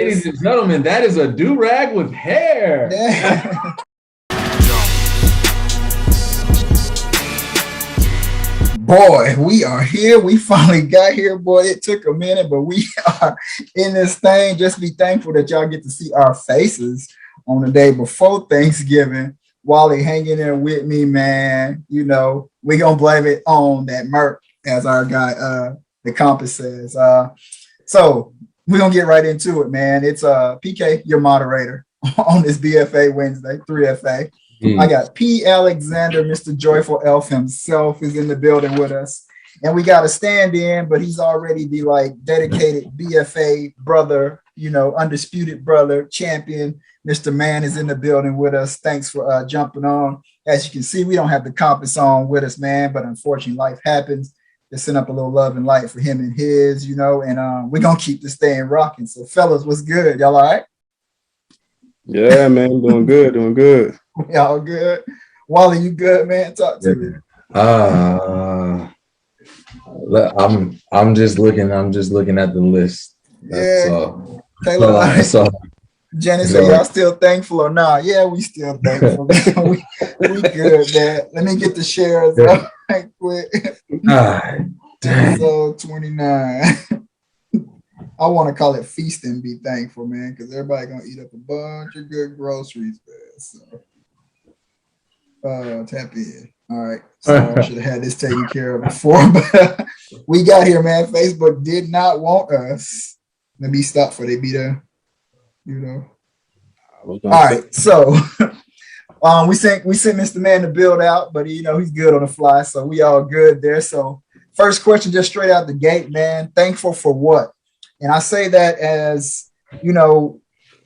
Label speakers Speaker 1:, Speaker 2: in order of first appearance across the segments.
Speaker 1: Ladies and gentlemen, that is a do-rag with hair.
Speaker 2: Yeah. Boy, we are here. We finally got here, boy. It took a minute, but we are in this thing. Just be thankful that y'all get to see our faces on the day before Thanksgiving. Wally hanging there with me, man. You know, we gonna blame it on that Merc, as our guy, the compass says. So we're gonna get right into it, man. It's PK, your moderator on this BFA Wednesday, 3FA. I got P. Alexander, Mr. Joyful Elf himself is in the building with us. And we got a stand-in, but he's already the like dedicated BFA brother, you know, undisputed brother, champion. Mr. Mann is in the building with us. Thanks for jumping on. As you can see, we don't have the compass on with us, man, but unfortunately life happens. Just send up a little love and light for him and his, you know, and we're going to keep this thing rocking. So fellas, what's good? Y'all all right?
Speaker 3: Yeah, man, doing good, doing good.
Speaker 2: Y'all good? Wally, you good, man? Talk to me.
Speaker 1: I'm just looking at the list. That's all.
Speaker 2: Kayla, that's all. Jenny said, y'all still thankful or not? Yeah, we still thankful. we good, man. Let me get the shares up right quick. Episode 29. I want to call it feast and be thankful, man, because everybody gonna eat up a bunch of good groceries, man. So tap in. All right. So I should have had this taken care of before, but we got here, man. Facebook did not want us. Let me stop for they be there. You know. All right. So we sent Mr. Man to build out, but you know he's good on the fly, so we all good there. So first question, just straight out the gate, man. Thankful for what? And I say that as, you know,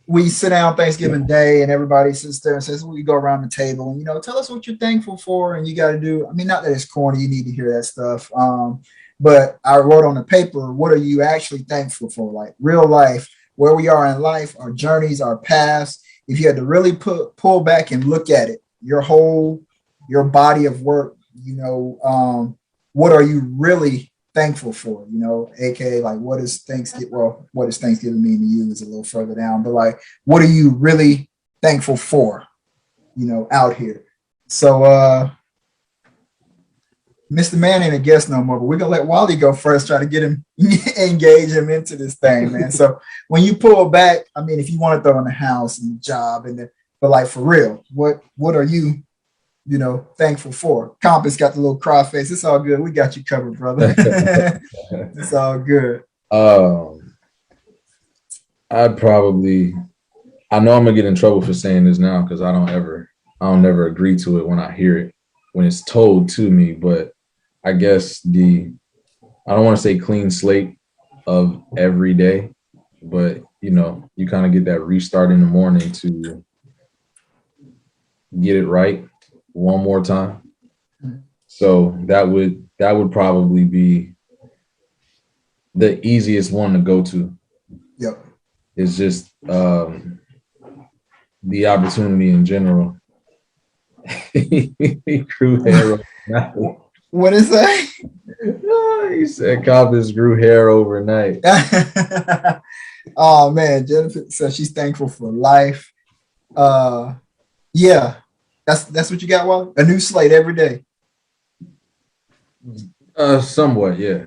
Speaker 2: we sit down Thanksgiving Day and everybody sits there and says, we go around the table and, you know, tell us what you're thankful for. And you got to do, I mean, not that it's corny, you need to hear that stuff. But I wrote on the paper, what are you actually thankful for? Like real life, where we are in life, our journeys, our past. If you had to really pull back and look at it, your body of work, you know, what are you really thankful for, you know, aka like what does Thanksgiving mean to you is a little further down, but like what are you really thankful for, you know, out here? So Mr. Man ain't a guest no more, but we're gonna let Wally go first, try to get him engage him into this thing, man. So when you pull back, I mean, if you want to throw in the house and the job but like for real, what are you know, thankful for? Compass got the little cry face. It's all good. We got you covered, brother. It's all good.
Speaker 1: I know I'm gonna get in trouble for saying this now because I don't never agree to it when I hear it, when it's told to me. But I guess I don't want to say clean slate of every day, but you know, you kind of get that restart in the morning to get it right one more time. So that would probably be the easiest one to go to.
Speaker 2: Yep.
Speaker 1: It's just the opportunity in general. He grew hair overnight.
Speaker 2: What is that?
Speaker 1: He said Compass grew hair overnight.
Speaker 2: Oh man, Jennifer says she's thankful for life. Yeah. That's what you got, Wally? A new slate every day.
Speaker 1: Somewhat, yeah.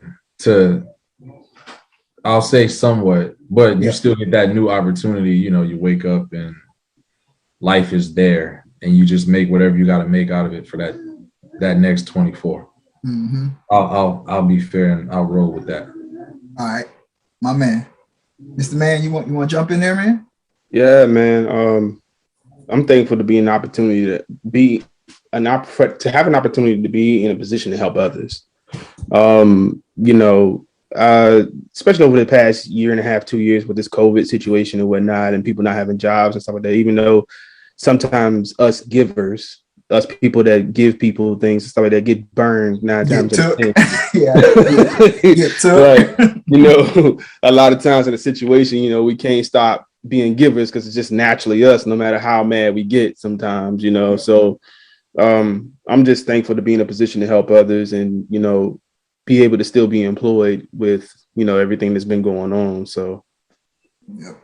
Speaker 1: I'll say somewhat, but you still get that new opportunity. You know, you wake up and life is there, and you just make whatever you got to make out of it for that next 24.
Speaker 2: Mm-hmm.
Speaker 1: I'll be fair and I'll roll with that.
Speaker 2: All right, my man, Mr. Man, you want to jump in there, man?
Speaker 3: Yeah, man. I'm thankful to be an opportunity to have an opportunity to be in a position to help others. You know, especially over the past year and a half, 2 years with this COVID situation and whatnot, and people not having jobs and stuff like that. Even though sometimes us givers, us people that give people things and stuff like that, get burned 9 times out of 10.
Speaker 2: Get took.
Speaker 3: Right. You know, a lot of times in a situation, you know, we can't stop being givers because it's just naturally us, no matter how mad we get sometimes, you know. So I'm just thankful to be in a position to help others and, you know, be able to still be employed with, you know, everything that's been going on. So
Speaker 2: yep.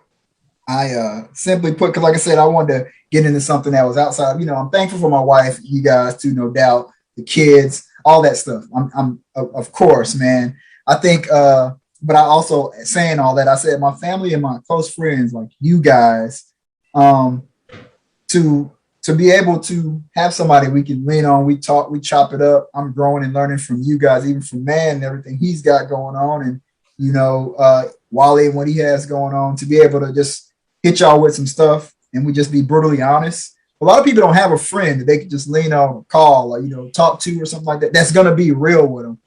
Speaker 2: I simply put, because like I said, I wanted to get into something that was outside. I'm thankful for my wife, you guys too, no doubt, the kids, all that stuff. I'm of course, man. I think, but I also saying all that, I said my family and my close friends, like you guys, um, to be able to have somebody we can lean on. We talk, we chop it up. I'm growing and learning from you guys, even from Mann and everything he's got going on, and Wally and what he has going on. To be able to just hit y'all with some stuff and we just be brutally honest. A lot of people don't have a friend that they can just lean on, call, or talk to or something like that. That's gonna be real with them.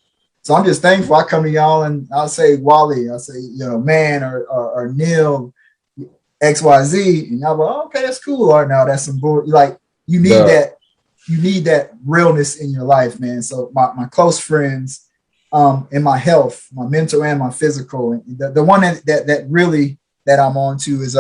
Speaker 2: So I'm just thankful. I come to y'all and I'll say Wally, I'll say Mann or Neil, XYZ, and y'all go, oh, okay, that's cool. Or now that's some bull. Like you need that realness in your life, man. So my close friends, and my health, my mental and my physical, and the one that really that I'm on to is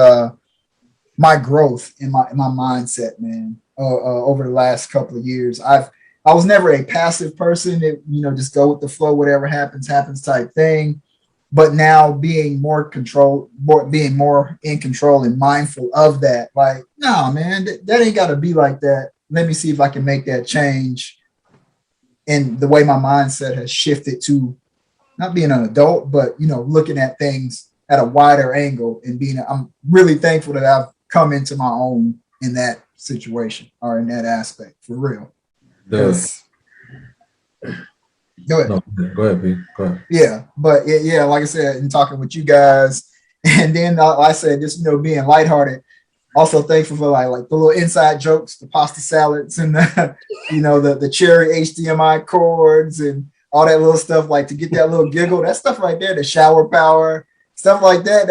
Speaker 2: my growth in my mindset, man. Over the last couple of years, I was never a passive person that just go with the flow, whatever happens type thing. But now being more in control and mindful of that, like, no, man, that ain't got to be like that. Let me see if I can make that change. And the way my mindset has shifted to not being an adult, but looking at things at a wider angle and I'm really thankful that I've come into my own in that situation or in that aspect for real. Go ahead.
Speaker 1: No, go ahead, B. Go ahead.
Speaker 2: Yeah, but yeah, like I said, in talking with you guys, and then I said just being lighthearted. Also thankful for like the little inside jokes, the pasta salads, and the cherry HDMI cords and all that little stuff. Like to get that little giggle, that stuff right there, the shower power stuff like that.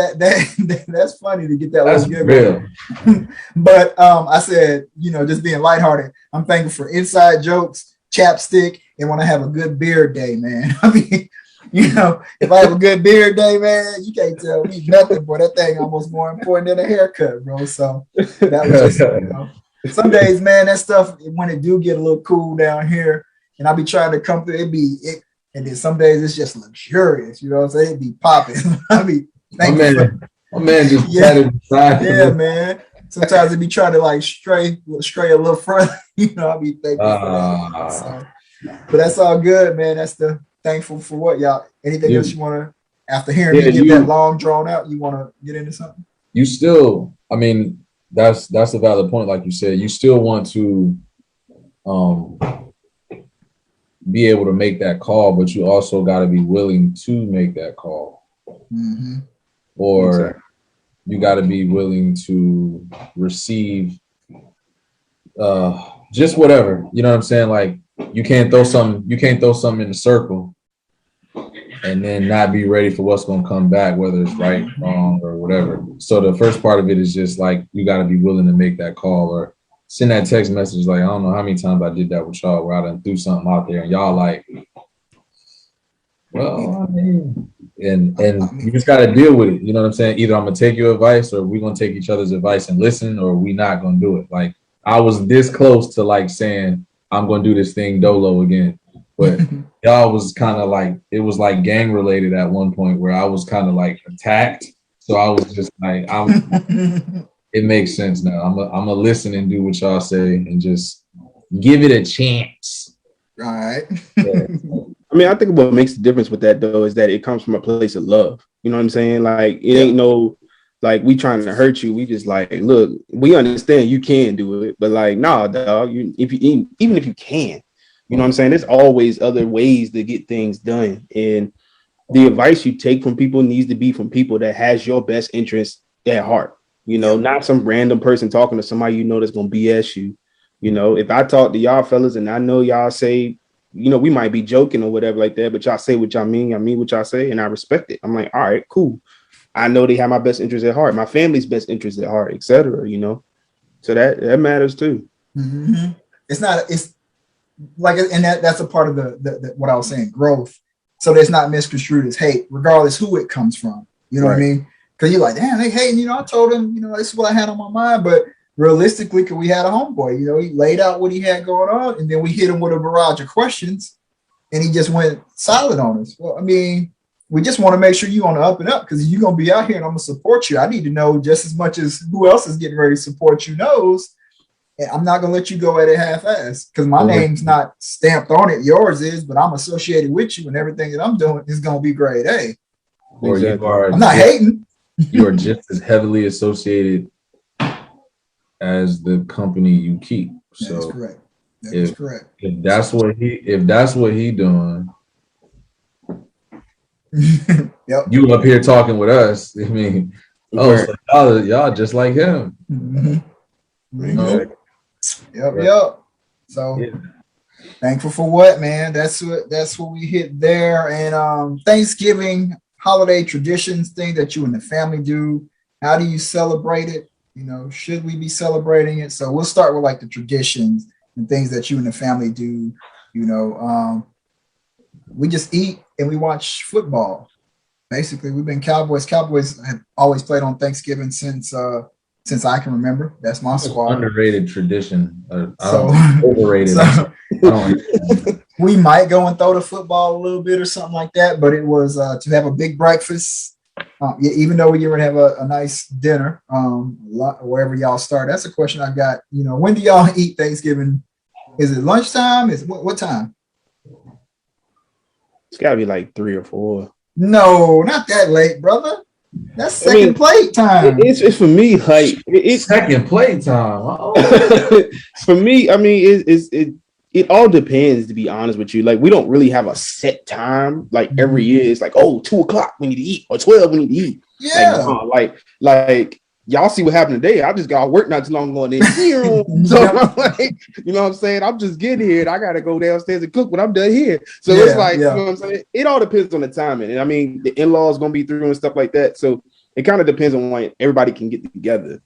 Speaker 2: That's funny to get that little giggle. Real. But I said, just being lighthearted. I'm thankful for inside jokes, chapstick. And when I have a good beard day, man, I mean, if I have a good beard day, man, you can't tell me nothing, boy. That thing almost more important than a haircut, bro. So that was just, some days, man, that stuff, when it do get a little cool down here, and I'll be trying to come through, and then some days it's just luxurious, what I'm saying? It be popping. I be thankful.
Speaker 1: My man just
Speaker 2: yeah, man. Sometimes it be trying to like stray a little further, I'll be thankful for that. So, but that's all good, man. That's the thankful for what y'all. Anything else you want to, after hearing me get that long drawn out, you want to get into something?
Speaker 1: You still, I mean, that's a valid point. Like you said, you still want to be able to make that call, but you also got to be willing to make that call.
Speaker 2: Mm-hmm.
Speaker 1: Or
Speaker 3: exactly.
Speaker 1: You got to be willing to receive just whatever. You know what I'm saying? Like, you can't throw something in the circle and then not be ready for what's going to come back, whether it's right, wrong, or whatever. So the first part of it is just like, you got to be willing to make that call or send that text message. Like, I don't know how many times I did that with y'all where I done threw something out there and y'all like, well, I mean, and you just got to deal with it. You know what I'm saying? Either I'm going to take your advice or we're going to take each other's advice and listen, or we not going to do it. Like, I was this close to like saying, I'm going to do this thing dolo again. But y'all was kind of like, it was like gang related at one point where I was kind of like attacked. So I was just like, it makes sense now. I'm going to listen and do what y'all say and just give it a chance.
Speaker 2: All right.
Speaker 3: Yeah. I mean, I think what makes the difference with that though is that it comes from a place of love. You know what I'm saying? Like, it ain't no, like, we trying to hurt you. We just like, look, we understand you can do it, but like, nah, dog. Even if you can, you know what I'm saying? There's always other ways to get things done. And the advice you take from people needs to be from people that has your best interest at heart. Not some random person talking to somebody that's gonna BS you. If I talk to y'all fellas and I know y'all say, we might be joking or whatever like that, but y'all say what y'all mean. I mean what y'all say, and I respect it. I'm like, all right, cool. I know they have my best interest at heart, my family's best interest at heart, etc. So that matters too.
Speaker 2: Mm-hmm. It's like, and that's a part of the what I was saying, growth. So that's not misconstrued as hate, regardless who it comes from. You know what I mean? Because you're like, damn, they hating. I told him, this is what I had on my mind. But realistically, because we had a homeboy, he laid out what he had going on, and then we hit him with a barrage of questions, and he just went silent on us. Well, I mean, we just want to make sure you on the up and up, because you're gonna be out here and I'm gonna support you. I need to know just as much as who else is getting ready to support you knows. And I'm not gonna let you go at it half-assed, because my name's not stamped on it. Yours is, but I'm associated with you, and everything that I'm doing is gonna be grade A.
Speaker 1: Or you are
Speaker 2: I'm not hating.
Speaker 1: You are just as heavily associated as the company you keep. So
Speaker 2: that is correct. That is correct.
Speaker 1: If that's what he doing,
Speaker 2: yep.
Speaker 1: You up here talking with us. I mean, so y'all just like him.
Speaker 2: Mm-hmm. You know? Yep. So thankful for what, man? That's what we hit there. And Thanksgiving holiday traditions, thing that you and the family do. How do you celebrate it? You know, should we be celebrating it? So we'll start with like the traditions and things that you and the family do. You know, we just eat and we watch football. Basically, we've been Cowboys. Cowboys have always played on Thanksgiving since I can remember. That's my squad.
Speaker 1: Underrated tradition.
Speaker 2: Overrated. We might go and throw the football a little bit or something like that, but it was to have a big breakfast. Even though we get ready to have a nice dinner, wherever y'all start. That's a question I got. You know, when do y'all eat Thanksgiving? Is it lunchtime? Is what time?
Speaker 3: It's got to be like 3 or 4.
Speaker 2: No, not that late, brother. That's second plate time.
Speaker 3: It's for me, like it's
Speaker 1: second plate time.
Speaker 3: For me, I mean, it all depends, to be honest with you. Like, we don't really have a set time. Like every year, it's like, 2:00 we need to eat, or 12 we need to eat.
Speaker 2: Yeah.
Speaker 3: Like y'all see what happened today. I just got work not too long ago. So I'm like, you know what I'm saying? I'm just getting here and I gotta go downstairs and cook when I'm done here. So it's like, you know what I'm saying? It all depends on the timing. And I mean, the in-laws gonna be through and stuff like that. So it kind of depends on when everybody can get together.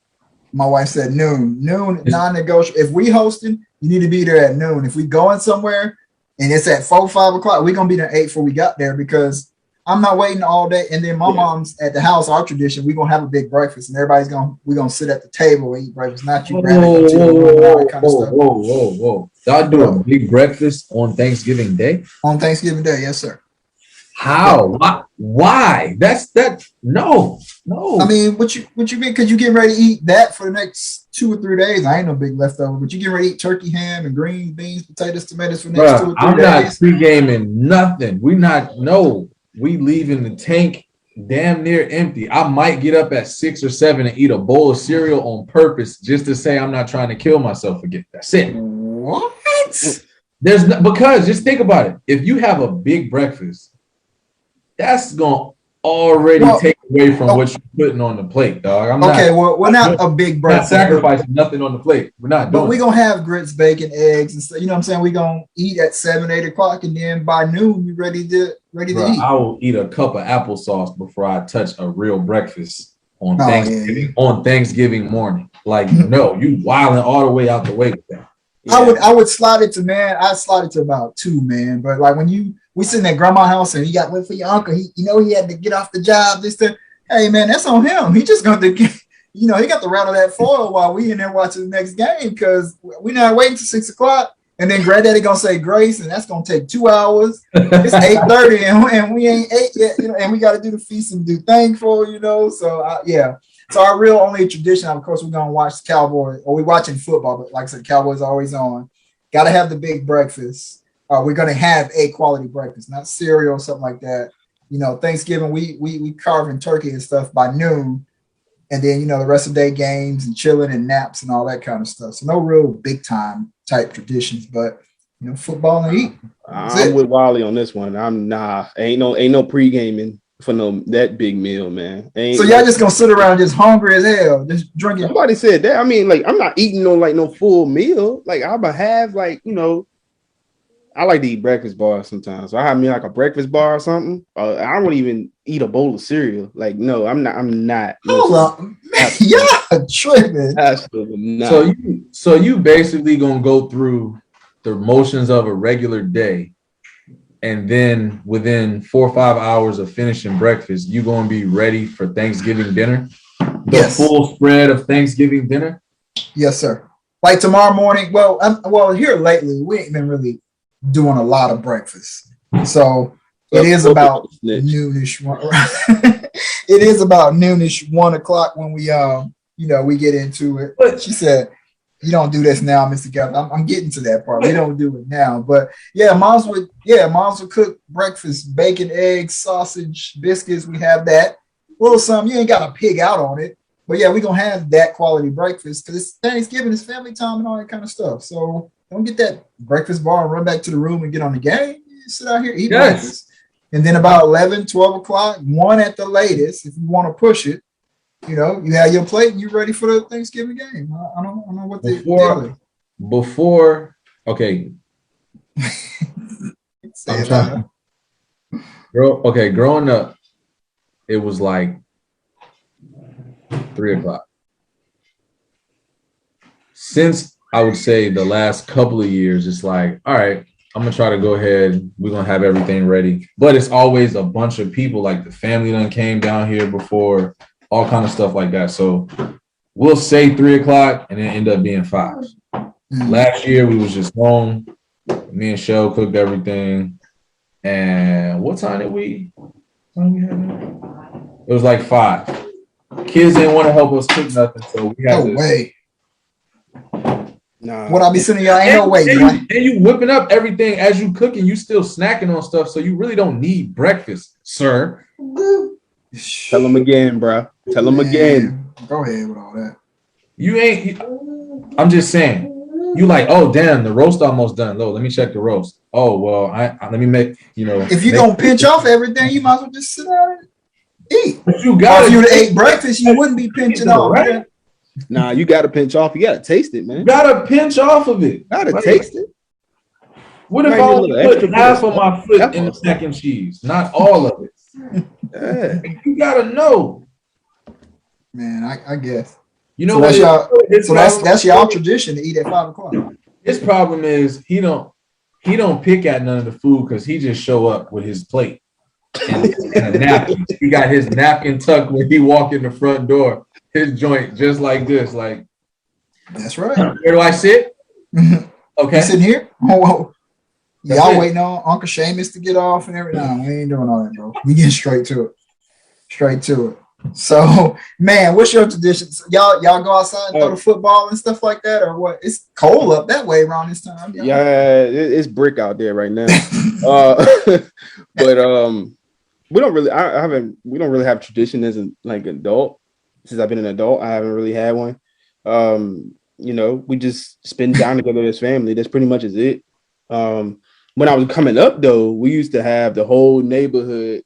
Speaker 2: My wife said noon, non-negotiable. If we hosting, you need to be there at noon. If we going somewhere and it's at 4, 5 o'clock, we're gonna be there 8 before we got there, because I'm not waiting all day. And then my mom's at the house. Our tradition, we're gonna have a big breakfast, and we're gonna sit at the table and eat breakfast. Not you grabbing
Speaker 1: whoa. Y'all do a big breakfast on Thanksgiving Day?
Speaker 2: On Thanksgiving Day, yes, sir.
Speaker 1: How? Why? No.
Speaker 2: I mean, what you mean? Because you getting ready to eat that for the next 2 or 3 days. I ain't no big leftover, but you getting ready to eat turkey, ham, and greens, beans, potatoes, tomatoes for the next 2 or 3 days.
Speaker 1: I'm not pre-gaming nothing. We leaving the tank damn near empty. I might get up at 6 or 7 and eat a bowl of cereal on purpose just to say I'm not trying to kill myself again. That's it.
Speaker 2: What?
Speaker 1: Because just think about it. If you have a big breakfast, that's gonna already take away from what you're putting on the plate, dog.
Speaker 2: We're not a big breakfast.
Speaker 1: Not sacrificing nothing on the plate. We're not doing.
Speaker 2: But we're gonna have grits, bacon, eggs, and stuff. You know what I'm saying? We're gonna eat at 7, 8 o'clock, and then by noon we ready to eat.
Speaker 1: I will eat a cup of applesauce before I touch a real breakfast on Thanksgiving. Yeah. On Thanksgiving morning. Like, no, you wilding all the way out the way with that.
Speaker 2: Yeah. I would slide it to about 2, man. But like when we sitting at grandma's house and you got wait for your uncle, he had to get off the job. Hey man, that's on him. He just going to get, he got to rattle that foil while we in there watching the next game, because we're not waiting till 6 o'clock. And then granddaddy gonna say grace, and that's gonna take 2 hours. It's 8:30, and we ain't ate yet, and we got to do the feast and do thankful, So So our real only tradition, of course, we're gonna watch the Cowboys, or we're watching football, but like I said, Cowboys are always on. Got to have the big breakfast. We're gonna have a quality breakfast, not cereal or something like that. Thanksgiving we carving turkey and stuff by noon, and then the rest of the day games and chilling and naps and all that kind of stuff. So no real big time type traditions, but football and eat.
Speaker 3: I'm with Wally on this one. Ain't no pre-gaming for that big meal, man.
Speaker 2: So y'all just gonna sit around just hungry as hell, just drinking.
Speaker 3: Somebody said that. I mean, like, I'm not eating no full meal. Like, I'm gonna have I like to eat breakfast bars sometimes. So I have me like a breakfast bar or something. I don't even eat a bowl of cereal. Like, no, I'm not.
Speaker 2: Hold on, man, y'all tripping.
Speaker 3: Absolutely not.
Speaker 1: So you basically gonna go through the motions of a regular day, and then within 4 or 5 hours of finishing breakfast, you gonna be ready for Thanksgiving dinner? The full spread of Thanksgiving dinner?
Speaker 2: Yes, sir. Like tomorrow morning. Well, here lately we ain't been really doing a lot of breakfast. So it is about noonish. It is about noonish, 1 o'clock when we we get into it. But she said, "You don't do this now, Mr. Gavin." I'm getting to that part. We don't do it now, but moms would cook breakfast: bacon, eggs, sausage, biscuits. We have that. A little something. You ain't got to pig out on it, but we gonna have that quality breakfast because it's Thanksgiving, it's family time, and all that kind of stuff. So don't get that breakfast bar and run back to the room and get on the game. You sit out here, eat breakfast. And then about 11, 12 o'clock, 1 at the latest, if you want to push it, you have your plate and you're ready for the Thanksgiving game. I don't know what
Speaker 1: before. Okay. I'm trying. Growing up, it was like 3 o'clock. Since I would say the last couple of years, it's like, all right, I'm gonna try to go ahead. We're gonna have everything ready, but it's always a bunch of people. Like the family done came down here before, all kind of stuff like that. So we'll say 3 o'clock and then end up being 5. Last year we was just home. Me and Shell cooked everything. And what time did we have it? It was like 5. Kids didn't want to help us cook nothing, so we had
Speaker 2: no way.
Speaker 3: Nah.
Speaker 2: What I be sending y'all ain't no way.
Speaker 1: And you whipping up everything as you cooking. You still snacking on stuff, so you really don't need breakfast, sir.
Speaker 3: Tell them again, bro. Tell them again.
Speaker 2: Go ahead with all that.
Speaker 1: I'm just saying. You like, oh damn, the roast almost done. Low, let me check the roast. Oh well, let me make
Speaker 2: If you're gonna pinch off everything, you might as well just sit down and eat.
Speaker 1: But you got
Speaker 2: if you ate breakfast, you wouldn't be pinching off, right? Man.
Speaker 3: Nah, you gotta pinch off. You gotta taste it, man.
Speaker 1: You gotta pinch off of it.
Speaker 3: Taste it.
Speaker 1: What if I only put half of my foot in the mac and cheese, not all of it? You gotta know,
Speaker 2: man. I guess.
Speaker 1: So
Speaker 2: that's y'all tradition to eat at 5 o'clock.
Speaker 1: His problem is he don't pick at none of the food because he just show up with his plate and a napkin. He got his napkin tucked when he walk in the front door. His joint just like this, like.
Speaker 2: That's right.
Speaker 1: Where do I sit? Okay,
Speaker 2: you sitting here. Oh, y'all waiting on Uncle Seamus to get off and everything. No, we ain't doing all that, bro. We getting straight to it. So, man, what's your tradition? Y'all go outside and throw the football and stuff like that, or what? It's cold up that way around this time.
Speaker 3: Yeah, it's brick out there right now. But we don't really. We don't really have tradition as an adult. Since I've been an adult, I haven't really had one. We just spend time together as family. That's pretty much is it. When I was coming up, though, we used to have the whole neighborhood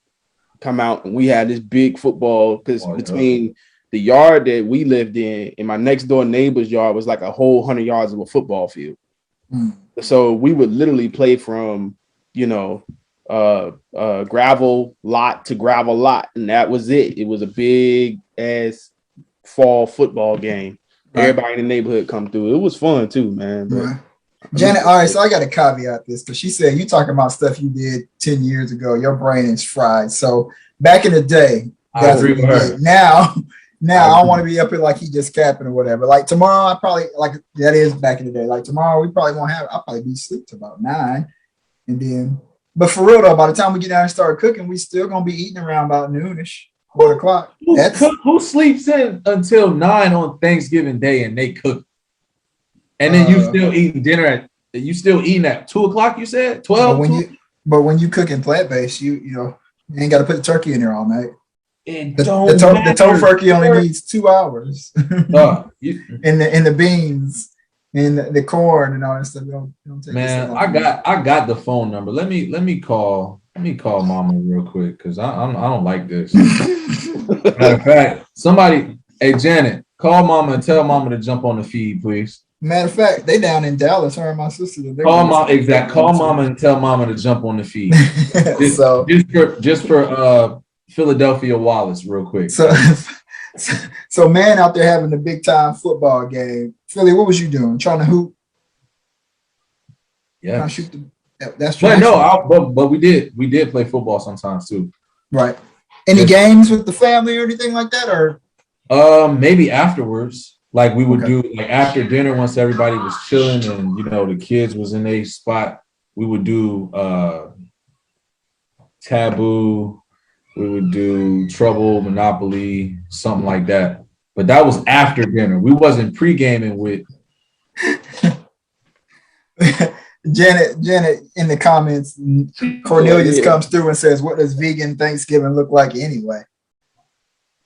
Speaker 3: come out, and we had this big football because between the yard that we lived in and my next door neighbor's yard was like a whole 100 yards of a football field. So we would literally play from gravel lot to gravel lot, and that was it. It was a big ass fall football game. Everybody in the neighborhood come through. It was fun too, man. But,
Speaker 2: Janet, all right, so I got to caveat this because she said you talking about stuff you did 10 years ago. Your brain is fried. So back in the day,
Speaker 1: I agree with her.
Speaker 2: Now I don't want to be up here like he just capping or whatever. Like tomorrow, I probably that is back in the day. Like tomorrow, we probably won't have. I'll probably be asleep till about 9, and then. But for real though, by the time we get down and start cooking, we still gonna be eating around about noonish, 4 o'clock.
Speaker 1: Who sleeps in until 9 on Thanksgiving Day and they cook? And then you still eating dinner at 2 o'clock, you said? 12?
Speaker 2: But when you cook in plant-based, you ain't got to put the turkey in there all night. The tofu turkey only needs 2 hours. And the beans and the corn and all that stuff. Don't take
Speaker 1: man, I got the phone number. Let me call Mama real quick because I don't like this. Matter of fact, somebody, hey Janet, call Mama and tell Mama to jump on the feed, please.
Speaker 2: Matter of fact, they down in Dallas, her and my sister.
Speaker 1: Call Mama and tell Mama to jump on the feed. just for Philadelphia Wallace, real quick.
Speaker 2: So man out there having a big time football game. Philly, what was you doing? Trying to hoop?
Speaker 1: Yeah.
Speaker 2: That's
Speaker 1: true. But we did play football sometimes too.
Speaker 2: Right. Any games with the family or anything like that, or?
Speaker 1: Maybe afterwards. Like we would do like after dinner once everybody was chilling and the kids was in a spot, we would do Taboo. We would do Trouble, Monopoly, something like that. But that was after dinner. We wasn't pre-gaming with.
Speaker 2: Janet in the comments, Cornelius comes through and says, "What does vegan Thanksgiving look like anyway?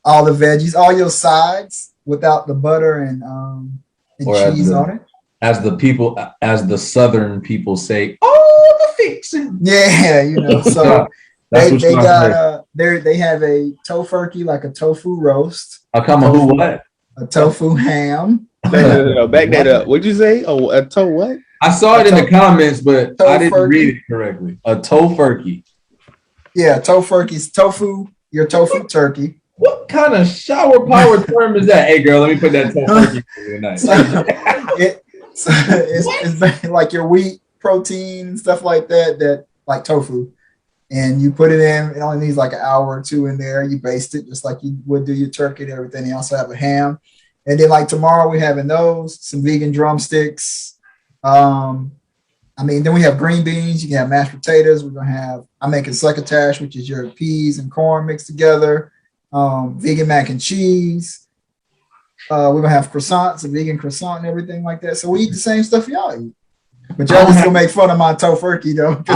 Speaker 2: All the veggies, all your sides without the butter and cheese on it."
Speaker 1: As the Southern people say, "Oh, the fixing."
Speaker 2: Yeah, you know. So they have a tofurkey, like a tofu roast.
Speaker 1: A
Speaker 2: tofu ham.
Speaker 3: No, back that up. What'd you say? Oh, a toe what?
Speaker 1: I saw it in the comments, but I didn't read it correctly. A tofurkey.
Speaker 2: Yeah, tofurkey's tofu. Your tofu turkey.
Speaker 1: What kind of shower power term is that? Hey, girl, let me put that tofurkey tonight.
Speaker 2: It's like your wheat protein and stuff like that like tofu. And you put it in, it only needs like an hour or two in there. You baste it just like you would do your turkey and everything. You also have a ham. And then like tomorrow we're having those, some vegan drumsticks. Then we have green beans. You can have mashed potatoes. I'm making succotash, which is your peas and corn mixed together. Vegan mac and cheese. We're gonna have croissants, a vegan croissant and everything like that. So we eat the same stuff y'all eat. But y'all just gonna make fun of my tofurkey though.
Speaker 1: That's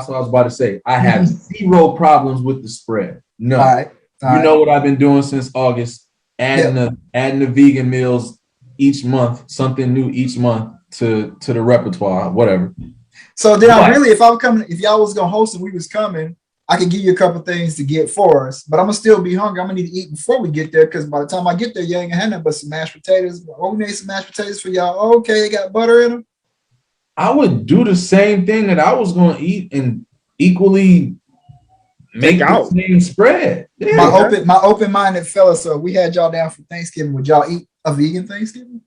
Speaker 1: what I was about to say. I have zero problems with the spread. No.
Speaker 2: All right.
Speaker 1: You know what I've been doing since August, adding the vegan meals each month, something new each month to the repertoire, whatever.
Speaker 2: So then if y'all was gonna host and we was coming, I could give you a couple things to get for us, but I'm gonna still be hungry. I'm gonna need to eat before we get there, because by the time I get there, you ain't gonna have nothing but some mashed potatoes. Oh, we made some mashed potatoes for y'all. Okay, got butter in them.
Speaker 1: I would do the same thing that I was gonna eat and equally make the same spread. Yeah.
Speaker 2: My open-minded fella. So we had y'all down for Thanksgiving. Would y'all eat a vegan Thanksgiving?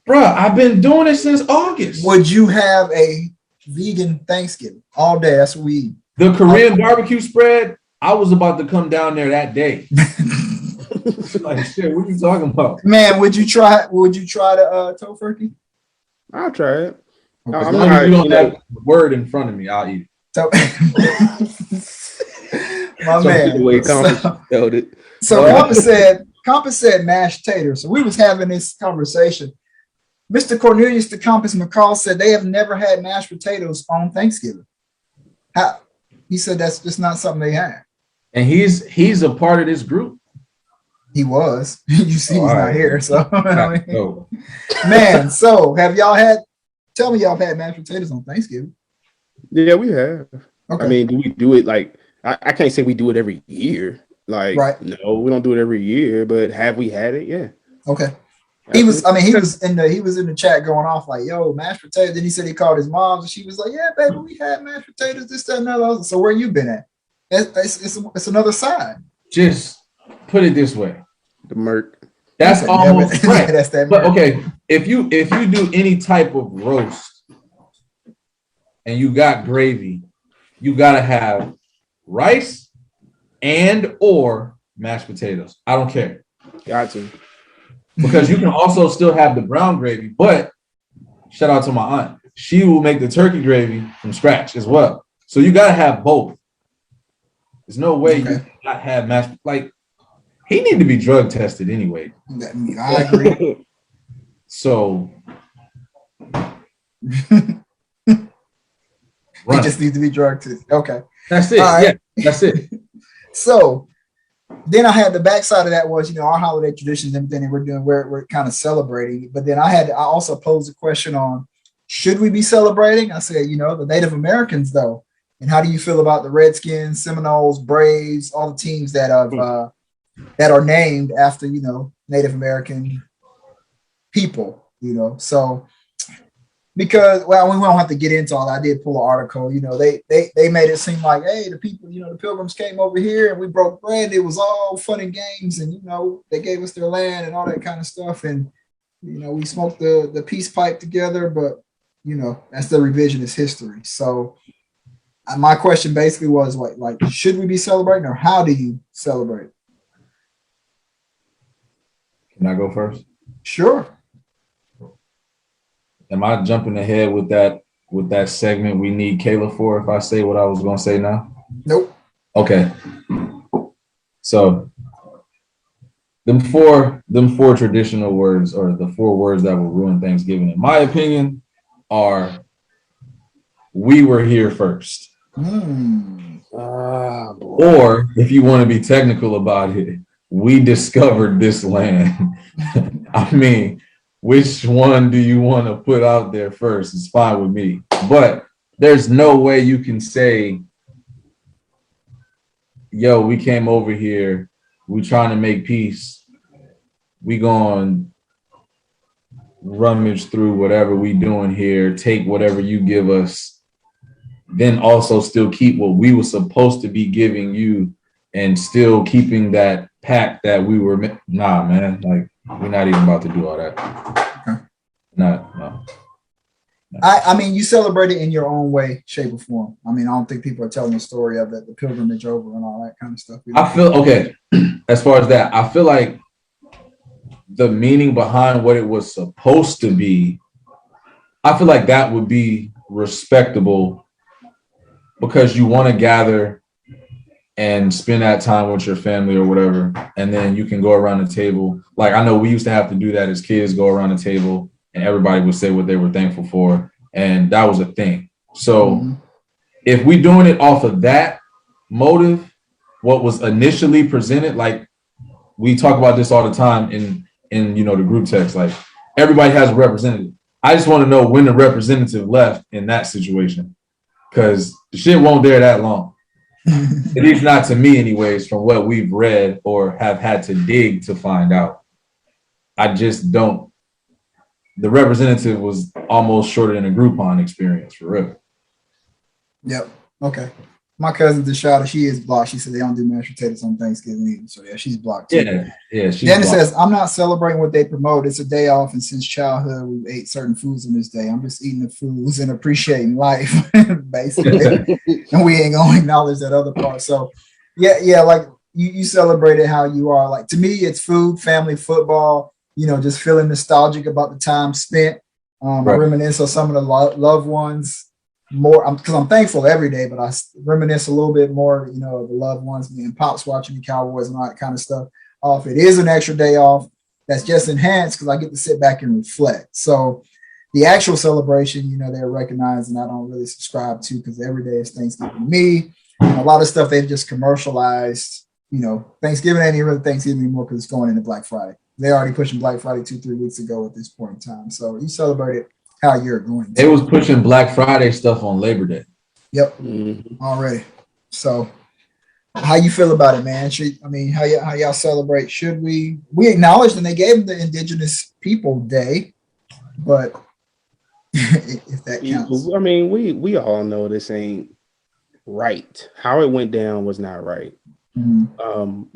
Speaker 1: Bruh, I've been doing it since August.
Speaker 2: Would you have a vegan Thanksgiving all day? That's what we eat.
Speaker 1: The Korean barbecue spread, I was about to come down there that day. Like, shit, what are you talking about?
Speaker 2: Man, would you try the tofurkey?
Speaker 3: I'll try it.
Speaker 1: Okay. As long as you don't have the word in front of me, I'll eat it.
Speaker 2: My man. So Compass said mashed taters. So we was having this conversation. Mr. Cornelius the Compass McCall said they have never had mashed potatoes on Thanksgiving. He said that's just not something they have.
Speaker 1: And he's a part of this group.
Speaker 2: He was. You see, he's not here. So man, so tell me y'all had mashed potatoes on Thanksgiving.
Speaker 3: Yeah, we have.
Speaker 2: Okay.
Speaker 3: I mean, do we do it like I can't say we do it every year. Like, no, we don't do it every year, but have we had it? Yeah.
Speaker 2: Okay. He was in the chat going off like, yo, mashed potatoes. Then he said he called his mom and she was like, yeah, baby, we had mashed potatoes, this, that, and another. So where you been at? It's another side.
Speaker 1: Just put it this way.
Speaker 3: The Merc.
Speaker 1: That's almost right.
Speaker 2: That's that.
Speaker 1: But okay, if you do any type of roast and you got gravy, you gotta have rice and or mashed potatoes. I don't care.
Speaker 3: Gotcha.
Speaker 1: Because you can also still have the brown gravy, but shout out to my aunt. She will make the turkey gravy from scratch as well. So you gotta have both. There's no way you cannot have mashed. Like, he need to be drug tested anyway.
Speaker 2: I agree.
Speaker 1: So
Speaker 2: he just needs to be drug tested. Okay.
Speaker 1: That's it. Right. Yeah, that's it.
Speaker 2: So then I had the backside of that was, our holiday traditions and everything that we're kind of celebrating. But then I also posed a question on, should we be celebrating? I said, the Native Americans though. And how do you feel about the Redskins, Seminoles, Braves, all the teams that are named after, Native American people, So because, we won't have to get into all that. I did pull an article, they made it seem like, hey, the people, the Pilgrims came over here and we broke bread. It was all fun and games. And, they gave us their land and all that kind of stuff. And, we smoked the peace pipe together, but, that's the revisionist history. So my question basically was like, should we be celebrating or how do you celebrate?
Speaker 1: Can I go first?
Speaker 2: Sure.
Speaker 1: Am I jumping ahead with that segment we need Kayla for if I say what I was going to say now?
Speaker 2: Nope.
Speaker 1: Okay. So them four traditional words, or the four words that will ruin Thanksgiving, in my opinion, are "we were here first." Or if you want to be technical about it, "we discovered this land." I mean, which one do you want to put out there first? It's fine with me. But there's no way you can say, yo, we came over here, we trying to make peace, we going rummage through whatever we doing here, take whatever you give us, then also still keep what we were supposed to be giving you, and still keeping that pact that we were. Nah, man, like we're not even about to do all that.
Speaker 2: Okay.
Speaker 1: No.
Speaker 2: I mean, you celebrate it in your own way, shape, or form. I mean, I don't think people are telling the story of the pilgrimage over and all that kind of stuff.
Speaker 1: I feel okay. As far as that, I feel like the meaning behind what it was supposed to be, I feel like that would be respectable, because you want to gather and spend that time with your family or whatever, and then you can go around the table. Like, I know we used to have to do that as kids, go around the table and everybody would say what they were thankful for, and that was a thing. So if we doing it off of that motive, what was initially presented, like we talk about this all the time in the group text, like everybody has a representative. I just want to know when the representative left in that situation, because the shit won't there that long. At least not to me, anyways, from what we've read or have had to dig to find out. I just don't. The representative was almost shorter than a Groupon experience, for real.
Speaker 2: Yep. Okay. My cousin Deshada, she is blocked. She said they don't do mashed potatoes on Thanksgiving either. So yeah, she's blocked too.
Speaker 1: Yeah. She's
Speaker 2: Dennis
Speaker 1: blocked.
Speaker 2: says, I'm not celebrating what they promote. It's a day off, and since childhood we ate certain foods on this day. I'm just eating the foods and appreciating life, basically. And we ain't gonna acknowledge that other part. So yeah, like you celebrated how you are. Like, to me, it's food, family, football, just feeling nostalgic about the time spent. Right. I reminisce on some of the loved ones more, because I'm thankful every day, but I reminisce a little bit more, of the loved ones, me and Pops watching the Cowboys and all that kind of stuff off. It is an extra day off that's just enhanced because I get to sit back and reflect. So the actual celebration, they're recognizing, I don't really subscribe to, because every day is Thanksgiving to me. And a lot of stuff they've just commercialized. Thanksgiving ain't even really Thanksgiving anymore because it's going into Black Friday. They're already pushing Black Friday 2-3 weeks ago at this point in time. So you celebrate it how you're going to.
Speaker 1: It was pushing Black Friday stuff on Labor Day.
Speaker 2: Yep. Already. So how you feel about it, man? How y'all celebrate? Should we acknowledge, and they gave them the Indigenous People Day, but if that counts.
Speaker 3: I mean, we all know this ain't right. How it went down was not right.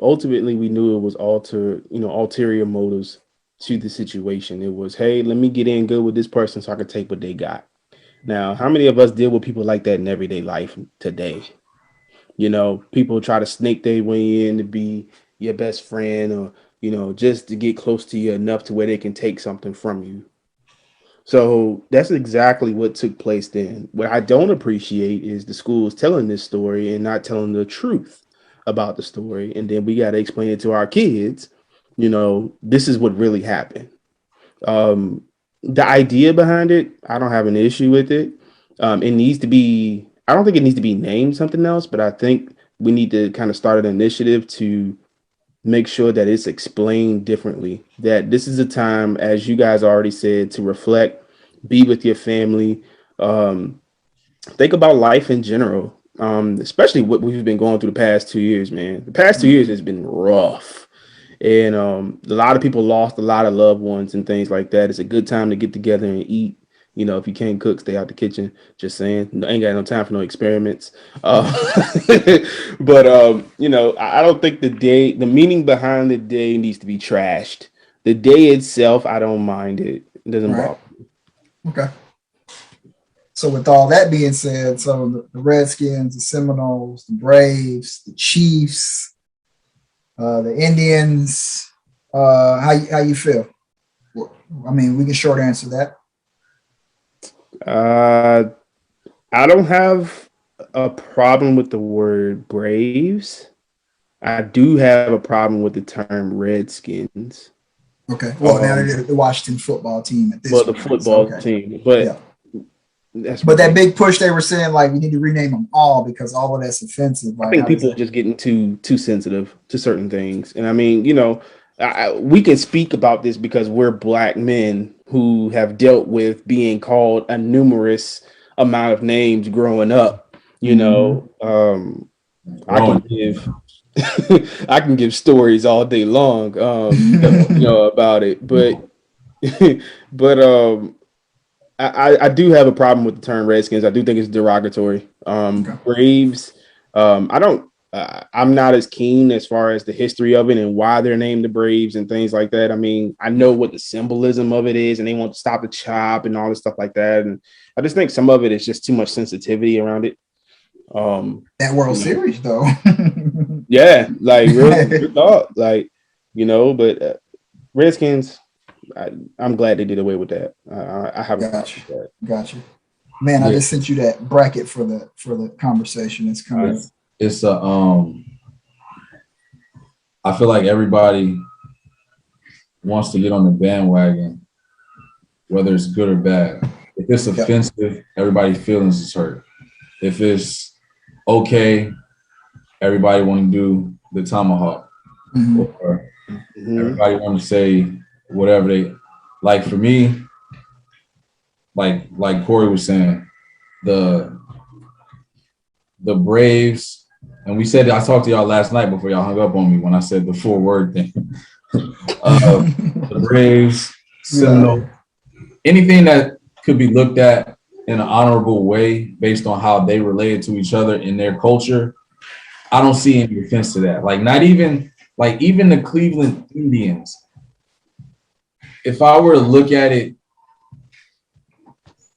Speaker 3: Ultimately, we knew it was ulterior motives to the situation. It was, hey, let me get in good with this person so I can take what they got. Now, how many of us deal with people like that in everyday life today? People try to snake their way in to be your best friend, or just to get close to you enough to where they can take something from you. So that's exactly what took place then. What I don't appreciate is the schools telling this story and not telling the truth about the story, and then we got to explain it to our kids. This is what really happened. The idea behind it, I don't have an issue with it. It needs to be, I don't think it needs to be named something else, but I think we need to kind of start an initiative to make sure that it's explained differently, that this is a time, as you guys already said, to reflect, be with your family, think about life in general. Especially what we've been going through the past 2 years, man. The past 2 years has been rough. And a lot of people lost a lot of loved ones and things like that. It's a good time to get together and eat. If you can't cook, stay out the kitchen. Just saying. Ain't got no time for no experiments. But, I don't think the meaning behind the day needs to be trashed. The day itself, I don't mind it. It doesn't bother me.
Speaker 2: Okay. So with all that being said, so the Redskins, the Seminoles, the Braves, the Chiefs, the Indians, how you feel? I mean, we can short answer that.
Speaker 3: I don't have a problem with the word Braves. I do have a problem with the term Redskins.
Speaker 2: Okay. Well, now they're the Washington football team at this
Speaker 3: Well, the
Speaker 2: point.
Speaker 3: football
Speaker 2: Okay.
Speaker 3: team, but
Speaker 2: Yeah.
Speaker 3: that's
Speaker 2: But that big push they were saying, like, we need to rename them all because all of that's offensive. Like,
Speaker 3: I think people are just getting too sensitive to certain things, and I mean, we can speak about this because we're Black men who have dealt with being called a numerous amount of names growing up. I can give I can give stories all day long, about it, but but I do have a problem with the term Redskins. I do think it's derogatory. Braves, I don't. I'm not as keen as far as the history of it and why they're named the Braves and things like that. I mean, I know what the symbolism of it is, and they want to stop the chop and all this stuff like that. And I just think some of it is just too much sensitivity around it.
Speaker 2: That World Series, though.
Speaker 3: Yeah, like real thought, like but Redskins. I'm glad they did away with that. I haven't.
Speaker 2: Gotcha. Man, I just sent you that bracket for the conversation. It's coming.
Speaker 1: It's I feel like everybody wants to get on the bandwagon, whether it's good or bad. If it's offensive, everybody's feelings is hurt. If it's okay, everybody want to do the tomahawk, or everybody want to say whatever they like. For me, like Corey was saying, the Braves, and we said, I talked to y'all last night before y'all hung up on me when I said the 4-word thing. The Braves, Seminole, anything that could be looked at in an honorable way based on how they related to each other in their culture, I don't see any offense to that. Like, not even even the Cleveland Indians. If I were to look at it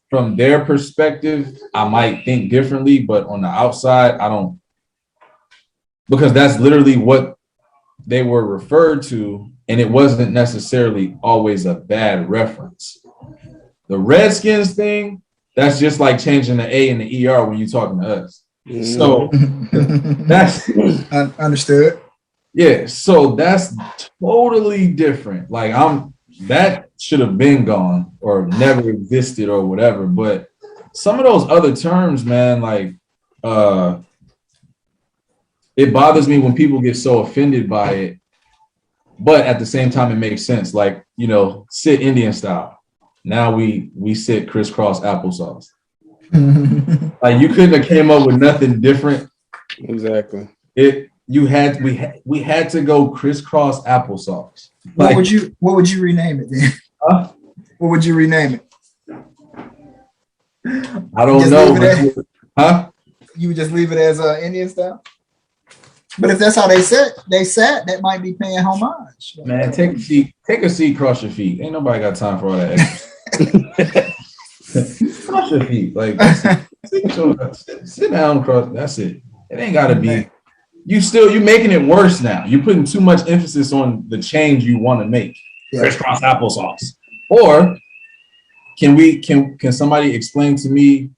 Speaker 1: from their perspective, I might think differently, but on the outside, I don't, because that's literally what they were referred to, and it wasn't necessarily always a bad reference. The Redskins thing, that's just like changing the A and the ER when you're talking to us. So that's
Speaker 2: understood.
Speaker 1: Yeah, so that's totally different. Like, that should have been gone or never existed or whatever. But some of those other terms, man, like it bothers me when people get so offended by it. But at the same time, it makes sense. Like, sit Indian style. Now we sit crisscross applesauce. Like, you couldn't have came up with nothing different.
Speaker 3: Exactly.
Speaker 1: We had to go crisscross applesauce.
Speaker 2: What would you rename it then?
Speaker 1: Huh?
Speaker 2: What would you rename it?
Speaker 1: I don't know. Huh?
Speaker 2: You would just leave it as Indian style? But if that's how they sat, that might be paying homage.
Speaker 1: Man, take a seat, cross your feet. Ain't nobody got time for all that extra. Cross your feet. Like, sit down, cross. That's it. It ain't gotta be. You making it worse now. You're putting too much emphasis on the change you want to make. Crisscross applesauce. Or can somebody explain to me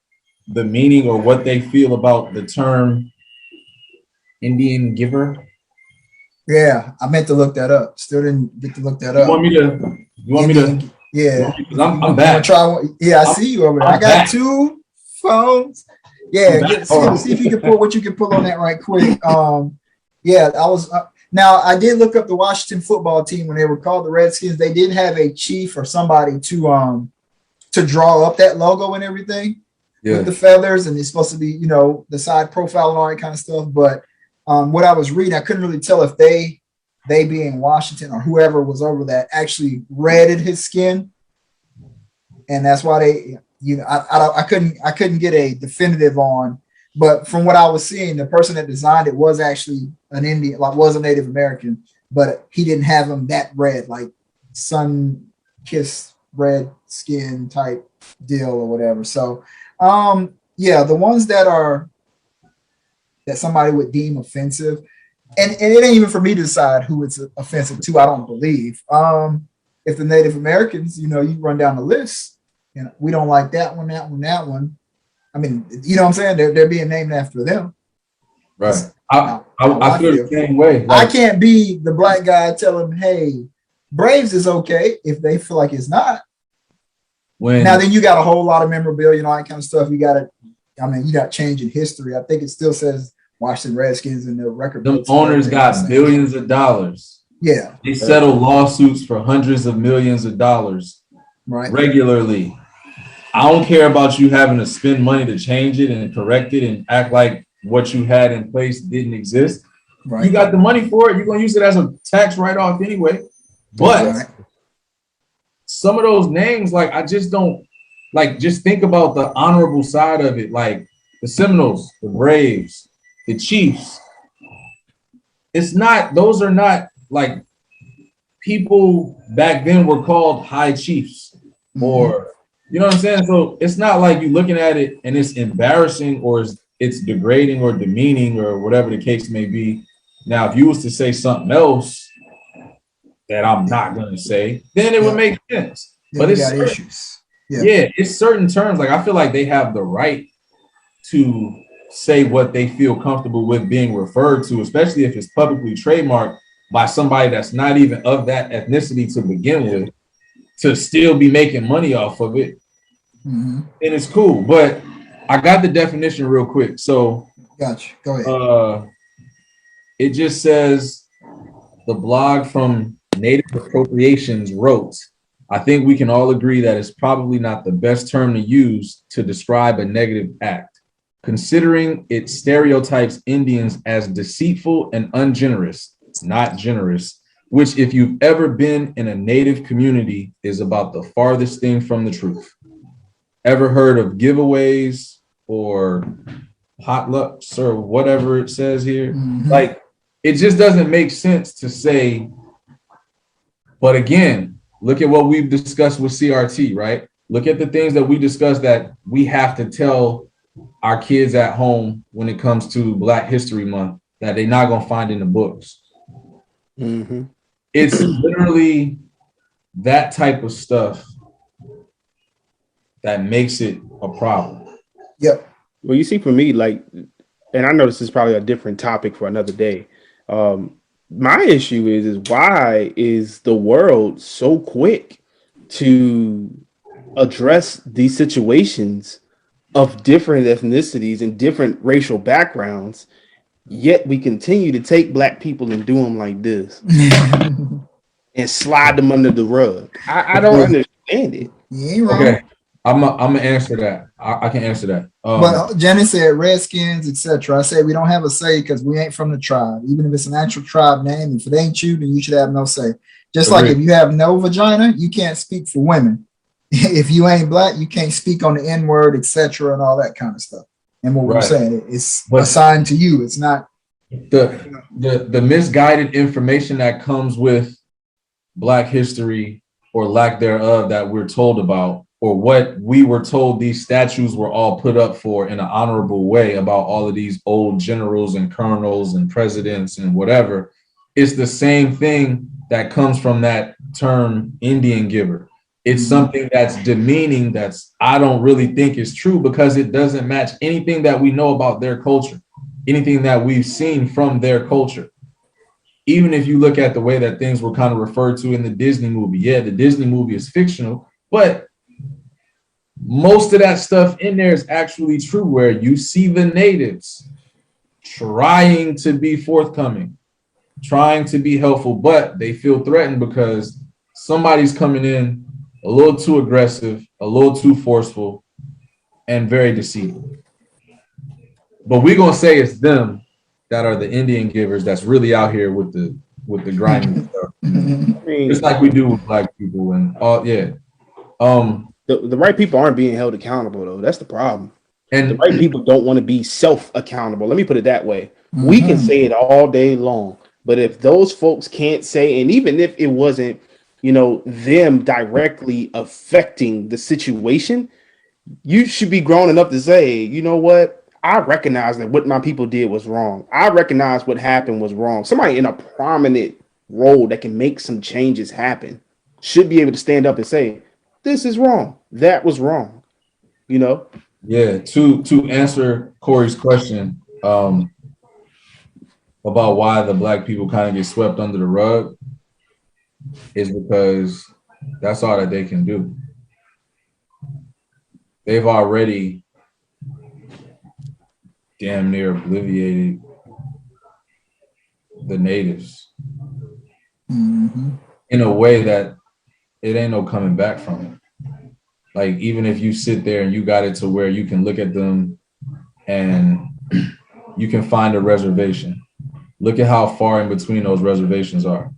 Speaker 1: the meaning or what they feel about the term Indian giver?
Speaker 2: Yeah, I meant to look that up. Still didn't get to look that up.
Speaker 1: You want me to?
Speaker 2: Yeah.
Speaker 1: I'm back.
Speaker 2: Try one. Yeah, I see you over there. I got 2 phones. Yeah, see if you can pull what you can pull on that right quick. Yeah, I was now I did look up the Washington football team when they were called the Redskins. They did have a chief or somebody to draw up that logo and everything with the feathers, and it's supposed to be, the side profile and all that kind of stuff. But what I was reading, I couldn't really tell if they being Washington or whoever was over that actually redded his skin, and that's why they. I couldn't get a definitive on, but from what I was seeing, the person that designed it was actually an Indian, like was a Native American, but he didn't have them that red, like sun-kissed red skin type deal or whatever. So, the ones that somebody would deem offensive, and it ain't even for me to decide who it's offensive to. I don't believe. If the Native Americans, you run down the list. We don't like that one, that one, that one. I mean, you know what I'm saying? They're being named after them.
Speaker 1: Right. I feel the same way.
Speaker 2: Like, I can't be the black guy telling them, hey, Braves is okay if they feel like it's not. Now then you got a whole lot of memorabilia and all that kind of stuff. You got change in history. I think it still says Washington Redskins in the record.
Speaker 1: Them owners got billions of dollars.
Speaker 2: Yeah.
Speaker 1: They settle lawsuits for hundreds of millions of dollars regularly. I don't care about you having to spend money to change it and correct it and act like what you had in place didn't exist. Right. You got the money for it. You're going to use it as a tax write-off anyway. But some of those names, like, I just don't, like, just think about the honorable side of it. Like the Seminoles, the Braves, the Chiefs. Those are not, like, people back then were called high chiefs or, you know what I'm saying? So it's not like you're looking at it and it's embarrassing or it's degrading or demeaning or whatever the case may be. Now, if you was to say something else that I'm not going to say, then it would make sense. But it's got issues. Yeah, it's certain terms. Like, I feel like they have the right to say what they feel comfortable with being referred to, especially if it's publicly trademarked by somebody that's not even of that ethnicity to begin with, to still be making money off of it. And it's cool. But I got the definition real quick. So
Speaker 2: gotcha. Go ahead.
Speaker 1: It just says, the blog from Native Appropriations wrote, I think we can all agree that it's probably not the best term to use to describe a negative act, considering it stereotypes Indians as deceitful and ungenerous, not generous, which, if you've ever been in a Native community, is about the farthest thing from the truth. Ever heard of giveaways or potlucks or whatever it says here? Like, it just doesn't make sense to say. But again, look at what we've discussed with CRT, right? Look at the things that we discussed that we have to tell our kids at home when it comes to Black History Month that they're not going to find in the books. It's literally that type of stuff that makes it a problem.
Speaker 2: Yep.
Speaker 3: Well, you see, for me, like, and I know this is probably a different topic for another day. My issue is why is the world so quick to address these situations of different ethnicities and different racial backgrounds, yet we continue to take Black people and do them like this and slide them under the rug. I don't understand it.
Speaker 2: You ain't wrong.
Speaker 1: Okay, I'm gonna answer that. I can answer that.
Speaker 2: But Jenny said Redskins, etc. I say we don't have a say because we ain't from the tribe. Even if it's an actual tribe name, if it ain't you, then you should have no say. Just like if you have no vagina, you can't speak for women. If you ain't Black, you can't speak on the N-word, etc., and all that kind of stuff. And what we're saying, it's assigned to you. It's not
Speaker 1: the misguided information that comes with Black history or lack thereof that we're told about, or what we were told these statues were all put up for in an honorable way about all of these old generals and colonels and presidents and whatever. It's the same thing that comes from that term Indian giver. It's something that's demeaning, I don't really think is true because it doesn't match anything that we know about their culture, anything that we've seen from their culture. Even if you look at the way that things were kind of referred to in the Disney movie, the Disney movie is fictional, but most of that stuff in there is actually true, where you see the natives trying to be forthcoming, trying to be helpful, but they feel threatened because somebody's coming in a little too aggressive, a little too forceful, and very deceitful. But we're gonna say it's them that are the Indian givers that's really out here with the grinding stuff. It's like we do with Black people and
Speaker 3: the right people aren't being held accountable, though. That's the problem. And the right people don't want to be self-accountable. Let me put it that way. We can say it all day long, but if those folks can't say, and even if it wasn't, them directly affecting the situation, you should be grown enough to say, you know what? I recognize that what my people did was wrong. I recognize what happened was wrong. Somebody in a prominent role that can make some changes happen should be able to stand up and say, this is wrong. That was wrong.
Speaker 1: Yeah, to answer Corey's question about why the black people kind of get swept under the rug is because that's all that they can do. They've already damn near obliterated the natives in a way that it ain't no coming back from it. Like, even if you sit there and you got it to where you can look at them and you can find a reservation. Look at how far in between those reservations are.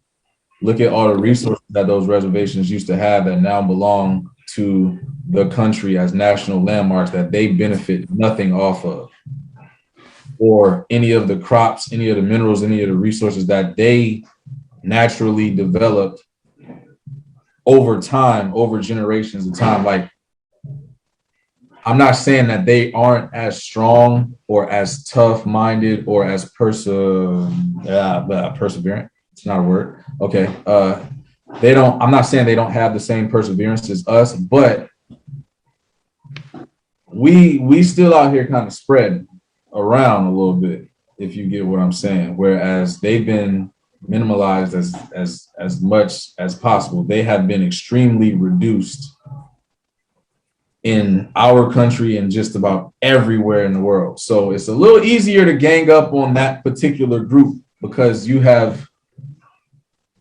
Speaker 1: Look at all the resources that those reservations used to have that now belong to the country as national landmarks that they benefit nothing off of. Or any of the crops, any of the minerals, any of the resources that they naturally developed over time, over generations of time. Like, I'm not saying that they aren't as strong or as tough-minded or as perseverant. It's not a word. Okay. I'm not saying they don't have the same perseverance as us, but we still out here kind of spreading around a little bit, if you get what I'm saying. Whereas they've been minimalized as much as possible. They have been extremely reduced in our country and just about everywhere in the world. So it's a little easier to gang up on that particular group because you have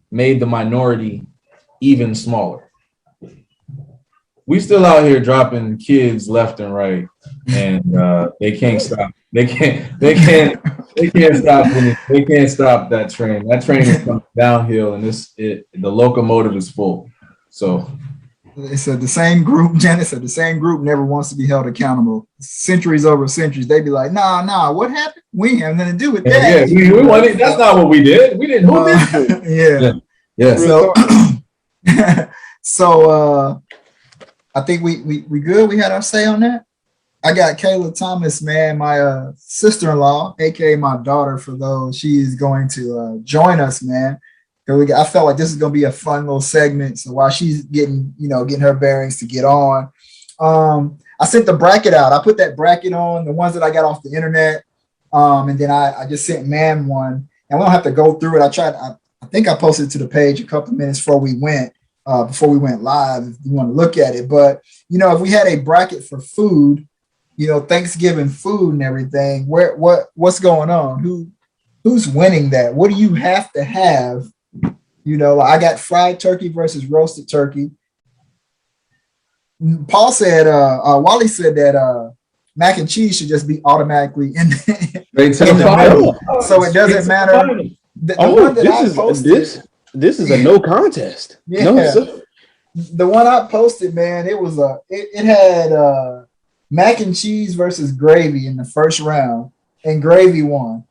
Speaker 1: made the minority even smaller. We still out here dropping kids left and right, and they can't stop. They can't stop. They can't stop that train. That train is coming downhill, and the locomotive is full. So
Speaker 2: they said the same group. Janet said the same group never wants to be held accountable. Centuries over centuries, they be like, nah. What happened? We ain't have nothing to do with that.
Speaker 1: Yeah, we wanted. That's not what we did. We didn't. Who did? Yeah.
Speaker 2: So I think we good. We had our say on that. I got Kayla Thomas, man, my sister-in-law, aka my daughter. For those, she is going to join us, man. I felt like this is going to be a fun little segment. So while she's getting her bearings to get on, I sent the bracket out. I put that bracket on the ones that I got off the internet, and then I just sent Man one, and we don't have to go through it. I think I posted it to the page a couple of minutes before we went live. If you want to look at it, but if we had a bracket for food, Thanksgiving food and everything, what's going on? Who's winning that? What do you have to have? I got fried turkey versus roasted turkey. Paul said, Wally said that mac and cheese should just be automatically in the middle. So it doesn't matter.
Speaker 3: This is a no contest.
Speaker 2: Yeah.
Speaker 3: No, sir.
Speaker 2: The one I posted, man, it had mac and cheese versus gravy in the first round, and gravy won.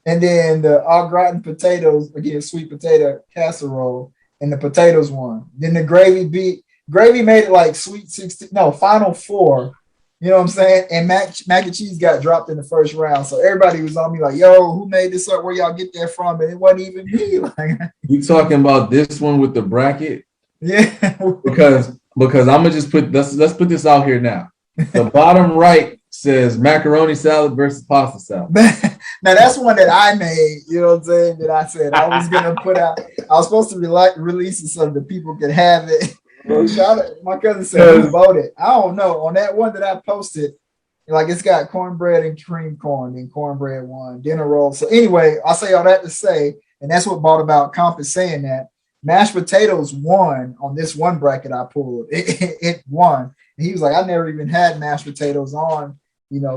Speaker 2: And then the au gratin potatoes, again, sweet potato casserole, and the potatoes won. Then the gravy made it like sweet 16, final four. You know what I'm saying? And mac and cheese got dropped in the first round. So everybody was on me like, yo, who made this up? Where y'all get that from? And it wasn't even me.
Speaker 1: You talking about this one with the bracket?
Speaker 2: Yeah.
Speaker 1: Because I'm gonna just let's put this out here now. The bottom right says macaroni salad versus pasta salad.
Speaker 2: Now that's one that I made, you know what I'm saying? That I said I was gonna put out. I was supposed to release it so that people could have it. My cousin said, who voted? I don't know. On that one that I posted, it's got cornbread and cream corn, and cornbread won, dinner roll. So anyway, I say all that to say, and that's what brought about Comp is saying that mashed potatoes won on this one bracket I pulled. It won. And he was like, I never even had mashed potatoes on,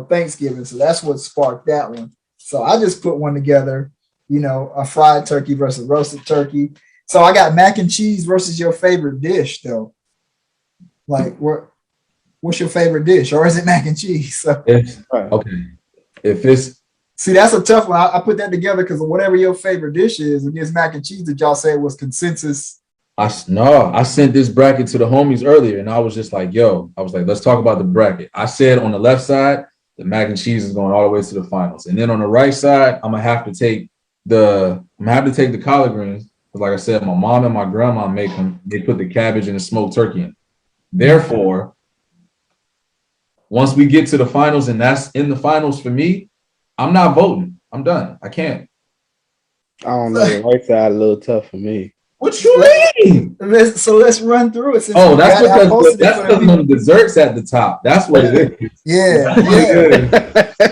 Speaker 2: Thanksgiving. So that's what sparked that one. So I just put one together, a fried turkey versus roasted turkey. So I got mac and cheese versus your favorite dish, though. What's your favorite dish, or is it mac and cheese? So, see, that's a tough one. I put that together because whatever your favorite dish is against mac and cheese, that y'all say was consensus.
Speaker 1: I sent this bracket to the homies earlier, and I was just like, let's talk about the bracket. I said on the left side, the mac and cheese is going all the way to the finals, and then on the right side, I'm gonna have to take the collard greens. Like I said, my mom and my grandma make them. They put the cabbage and the smoked turkey in. Therefore, Once we get to the finals and that's in the finals for me, I'm not voting. I'm done. I can't.
Speaker 3: I don't know. The right side a little tough for me.
Speaker 1: What you mean?
Speaker 2: Let's run through it.
Speaker 1: Oh, that's because the desserts at the top. That's what it is.
Speaker 2: Yeah.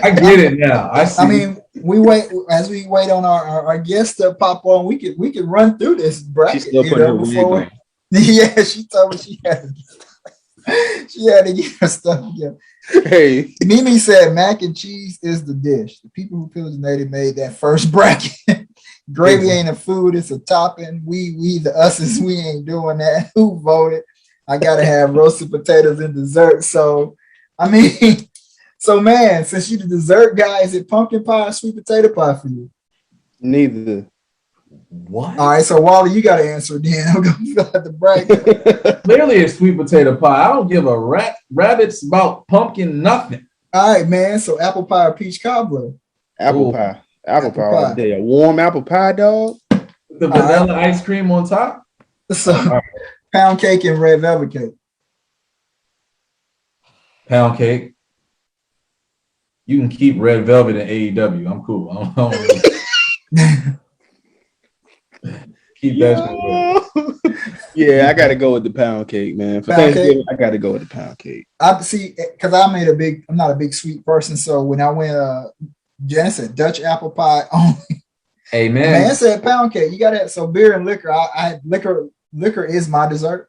Speaker 1: I get it now. I
Speaker 2: mean, we wait on our guests to pop on. We could run through this bracket.
Speaker 3: She's still putting her wig on.
Speaker 2: Yeah, she told me she had to get her stuff together.
Speaker 3: Hey,
Speaker 2: Mimi said mac and cheese is the dish. The people who pillaged made that first bracket. Gravy ain't a food, it's a topping. We the us's, we ain't doing that. Who voted? I gotta have roasted potatoes and dessert. So I mean, so man, since you the dessert guy, is it pumpkin pie or sweet potato pie for you?
Speaker 3: Neither.
Speaker 1: What?
Speaker 2: All right, so Wally, you gotta answer then. I'm gonna fill out the bracket.
Speaker 1: Clearly it's sweet potato pie. I don't give a rabbits about pumpkin nothing.
Speaker 2: All right, man. So apple pie or peach cobbler?
Speaker 3: Apple pie. Apple pie all day. A warm apple pie, dog.
Speaker 1: The vanilla ice cream on top.
Speaker 2: So pound cake and red velvet cake.
Speaker 1: Pound cake. You can keep red velvet in AEW. I'm cool. Keep that shit.
Speaker 2: Yeah,
Speaker 3: I gotta go with the pound cake, man. For Thanksgiving, I gotta go with the pound cake.
Speaker 2: I see, because I'm not a big sweet person. So when I went, Jen said Dutch apple pie only.
Speaker 1: Hey
Speaker 2: man said pound cake. You gotta have so beer and liquor. Liquor is my dessert.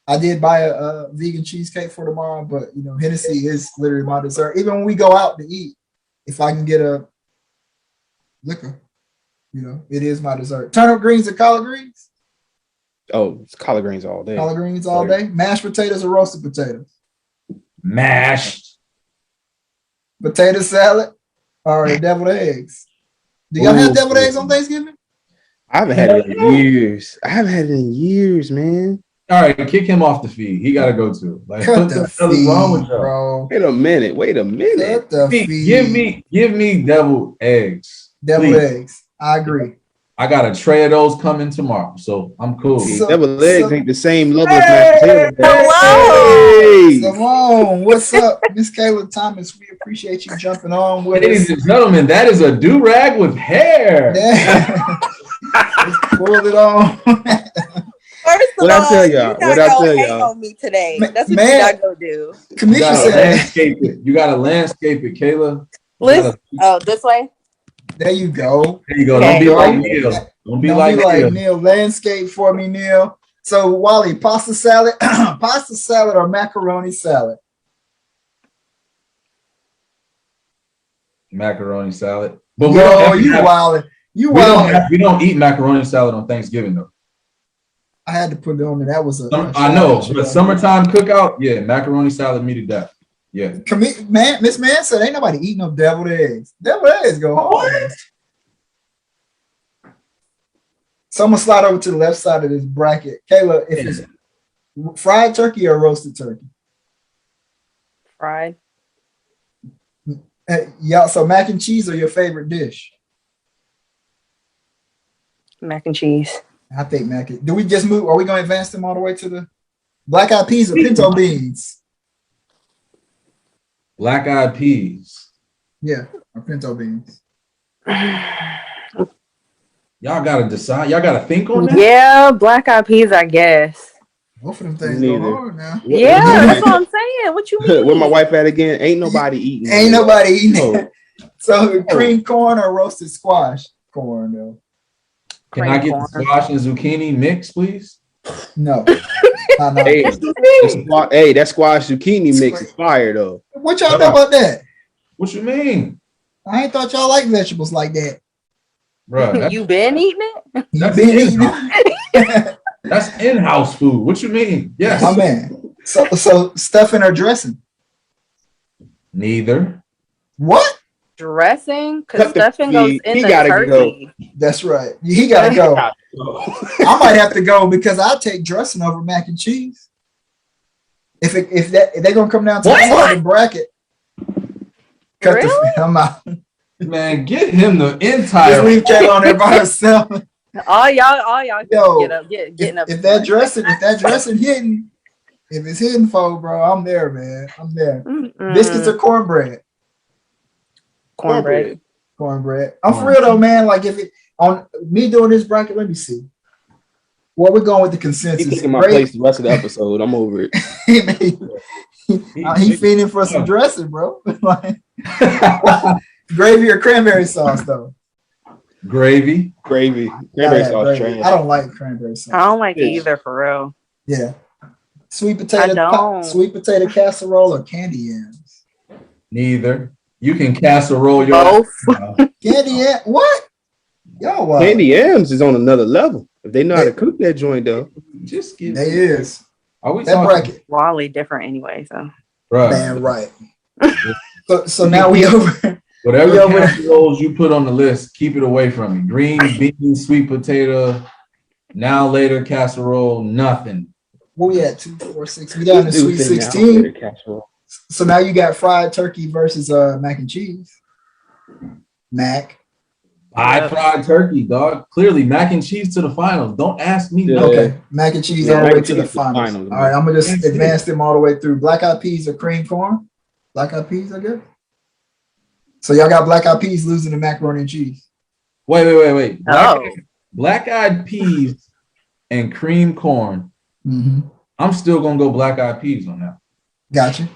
Speaker 2: I did buy a vegan cheesecake for tomorrow, but Hennessy is literally my dessert. Even when we go out to eat, if I can get a liquor, it is my dessert. Turnip greens and collard greens.
Speaker 3: Oh, it's collard greens all day.
Speaker 2: Collard greens all day. Mashed potatoes or roasted potatoes.
Speaker 1: Mashed.
Speaker 2: Potato salad or deviled eggs. Do y'all have deviled eggs on Thanksgiving?
Speaker 3: I haven't had it in years, man.
Speaker 1: All right, kick him off the feed. He got to go to. Like, what the hell is wrong with you,
Speaker 2: bro?
Speaker 3: Wait a minute.
Speaker 1: Give me deviled eggs.
Speaker 2: Deviled eggs. I agree.
Speaker 1: I got a tray of those coming tomorrow, so I'm cool.
Speaker 3: Deviled eggs ain't the same level as mashed potatoes.
Speaker 2: Hello. Simone, what's up? Miss Kayla Thomas, we appreciate you jumping on with us.
Speaker 1: Ladies and gentlemen, that is a do-rag with hair.
Speaker 2: Let's pull it on.
Speaker 4: First of all,
Speaker 3: I tell y'all?
Speaker 4: What I tell y'all? On me today. That's what you gotta go do.
Speaker 2: Kamisha said,
Speaker 1: you gotta landscape it, Kayla.
Speaker 4: Listen, this way.
Speaker 2: There you go.
Speaker 1: There you go.
Speaker 4: Okay.
Speaker 1: Don't be like Neil. Don't be like
Speaker 2: Neil. Landscape for me, Neil. So Wally, pasta salad, or macaroni salad?
Speaker 1: Macaroni salad. But
Speaker 2: we
Speaker 1: don't eat macaroni salad on Thanksgiving though.
Speaker 2: I had to put it on there. That was
Speaker 1: I know, but summertime cookout, yeah, macaroni salad me to death. Yeah.
Speaker 2: Miss Man said ain't nobody eating no deviled eggs. Deviled eggs go hard. So I'm gonna slide over to the left side of this bracket. Kayla, if it's fried turkey or roasted turkey?
Speaker 4: Fried.
Speaker 2: Yeah, so mac and cheese are your favorite dish?
Speaker 4: Mac and cheese.
Speaker 2: I think mac. Do we just move? Are we going to advance them all the way to the black eyed peas or pinto beans?
Speaker 1: Black eyed peas.
Speaker 2: Yeah, or pinto beans.
Speaker 1: Y'all gotta decide. Y'all gotta think on that.
Speaker 4: Yeah, black eyed peas, I guess.
Speaker 2: Both of them things go hard now.
Speaker 4: Yeah, that's what I'm saying. What you mean?
Speaker 3: Where my wife at again? Ain't nobody eating.
Speaker 2: Ain't nobody eating. So cream corn or roasted squash? Corn though.
Speaker 1: Can I get the squash and zucchini mix, please?
Speaker 2: No.
Speaker 3: Hey, that squash zucchini mix is fire though.
Speaker 2: What y'all know about that?
Speaker 1: What you mean?
Speaker 2: I ain't thought y'all like vegetables like that.
Speaker 1: Bro,
Speaker 4: you been eating it?
Speaker 2: You been eating it?
Speaker 1: That's in-house food. What you mean? Yes.
Speaker 2: Oh man. So stuffing or dressing?
Speaker 1: Neither.
Speaker 2: What?
Speaker 4: Dressing? Because stuffing goes in the turkey.
Speaker 2: Go. That's right. He gotta go. I might have to go because I'll take dressing over mac and cheese. If they're gonna come down to the bracket.
Speaker 4: Really?
Speaker 2: I'm out.
Speaker 1: Man, get him the entire.
Speaker 2: Just leave Kayla on there by herself.
Speaker 4: All y'all
Speaker 2: Yo,
Speaker 4: getting up.
Speaker 2: If that dressing hitting, If it's hidden foe, bro, I'm there, man. I'm there.
Speaker 4: Mm-mm.
Speaker 2: Biscuits or cornbread?
Speaker 4: Cornbread.
Speaker 2: Cornbread. I'm for real though, man. Like if it on me doing this bracket, let me see. Well, we're going with the consensus.
Speaker 3: He's taking my place the rest of the episode. I'm over it.
Speaker 2: He feeding for some dressing, bro. Like, gravy or cranberry sauce, though.
Speaker 1: Gravy.
Speaker 3: Cranberry sauce. Trash.
Speaker 2: I don't like cranberry sauce.
Speaker 4: I don't like it either, for real.
Speaker 2: Yeah. Sweet potato casserole or candy yams?
Speaker 1: Neither. You can casserole your
Speaker 4: both.
Speaker 2: Candy yams? What? Yo,
Speaker 3: Candy yams is on another level. If they know how to cook that joint, though.
Speaker 1: Just give
Speaker 2: they is.
Speaker 1: Are we
Speaker 2: that
Speaker 1: talking?
Speaker 2: Bracket?
Speaker 4: Wally different anyway, so.
Speaker 1: Bruh.
Speaker 2: Man, right. so now we over.
Speaker 1: Whatever casseroles you put on the list, keep it away from me. Green beans, sweet potato, now later casserole, nothing.
Speaker 2: What we at? 2, 4, 6. We down to sweet 16. So now you got fried turkey versus mac and cheese. Mac.
Speaker 1: I fried turkey, dog. Clearly, mac and cheese to the finals. Don't ask me.
Speaker 3: Yeah.
Speaker 2: Okay, mac and cheese all the way to the finals. All right, I'm gonna just advance them all the way through. Black eyed peas or cream corn? Black eyed peas, I guess. So y'all got black eyed peas losing to macaroni and cheese.
Speaker 1: Wait. Black eyed peas and cream corn.
Speaker 2: Mm-hmm.
Speaker 1: I'm still gonna go black eyed peas on that.
Speaker 2: Gotcha.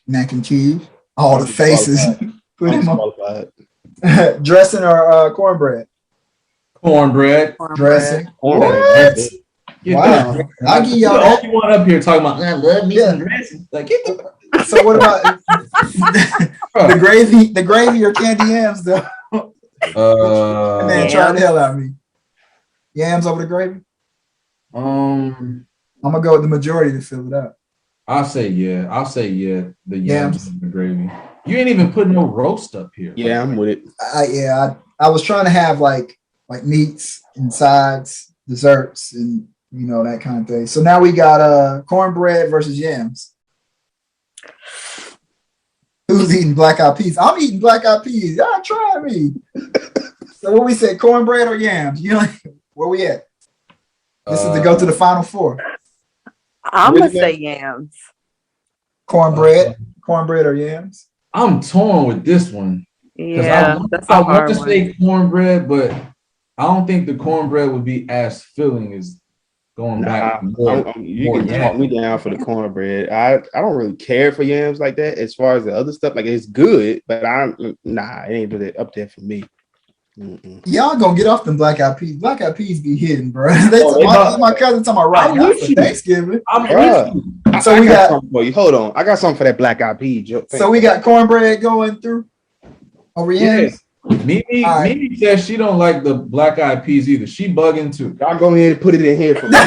Speaker 2: Mac and cheese. All the faces. Put him on. Dressing or cornbread?
Speaker 1: Cornbread.
Speaker 2: Dressing.
Speaker 1: What?
Speaker 2: Wow. I'll give y'all
Speaker 1: all you want up here talking about I love me some dressing. Like get the
Speaker 2: so what about the gravy or candy yams though? Man, try the hell out of me. Yams over the gravy? I'm gonna go with the majority to fill it up.
Speaker 1: I'll say yeah. The yams and the gravy. You ain't even put no roast up here.
Speaker 3: Yeah, I'm with it.
Speaker 2: I was trying to have like meats and sides, desserts, and that kind of thing. So now we got cornbread versus yams. Who's eating black eyed peas? I'm eating black eyed peas. Y'all try me. So what we said, cornbread or yams? Where we at? This is to go to the final four.
Speaker 4: I'm gonna say yams.
Speaker 2: Cornbread or yams?
Speaker 1: I'm torn with this one.
Speaker 4: Yeah,
Speaker 1: I want to say cornbread, but I don't think the cornbread would be as filling as going back.
Speaker 3: You can talk me down for the cornbread. I don't really care for yams like that. As far as the other stuff, like it's good, but it ain't really up there for me. Mm-mm.
Speaker 2: Y'all gonna get off them black eyed peas. Black eyed peas be hidden, bro. My cousin talking about right now for Thanksgiving.
Speaker 3: So we got something for you. Hold on, I got something for that black eyed pea.
Speaker 2: So we got cornbread going through over yams.
Speaker 1: Mimi says she don't like the black eyed peas either. She bugging too.
Speaker 3: Y'all go ahead and put it in here for me.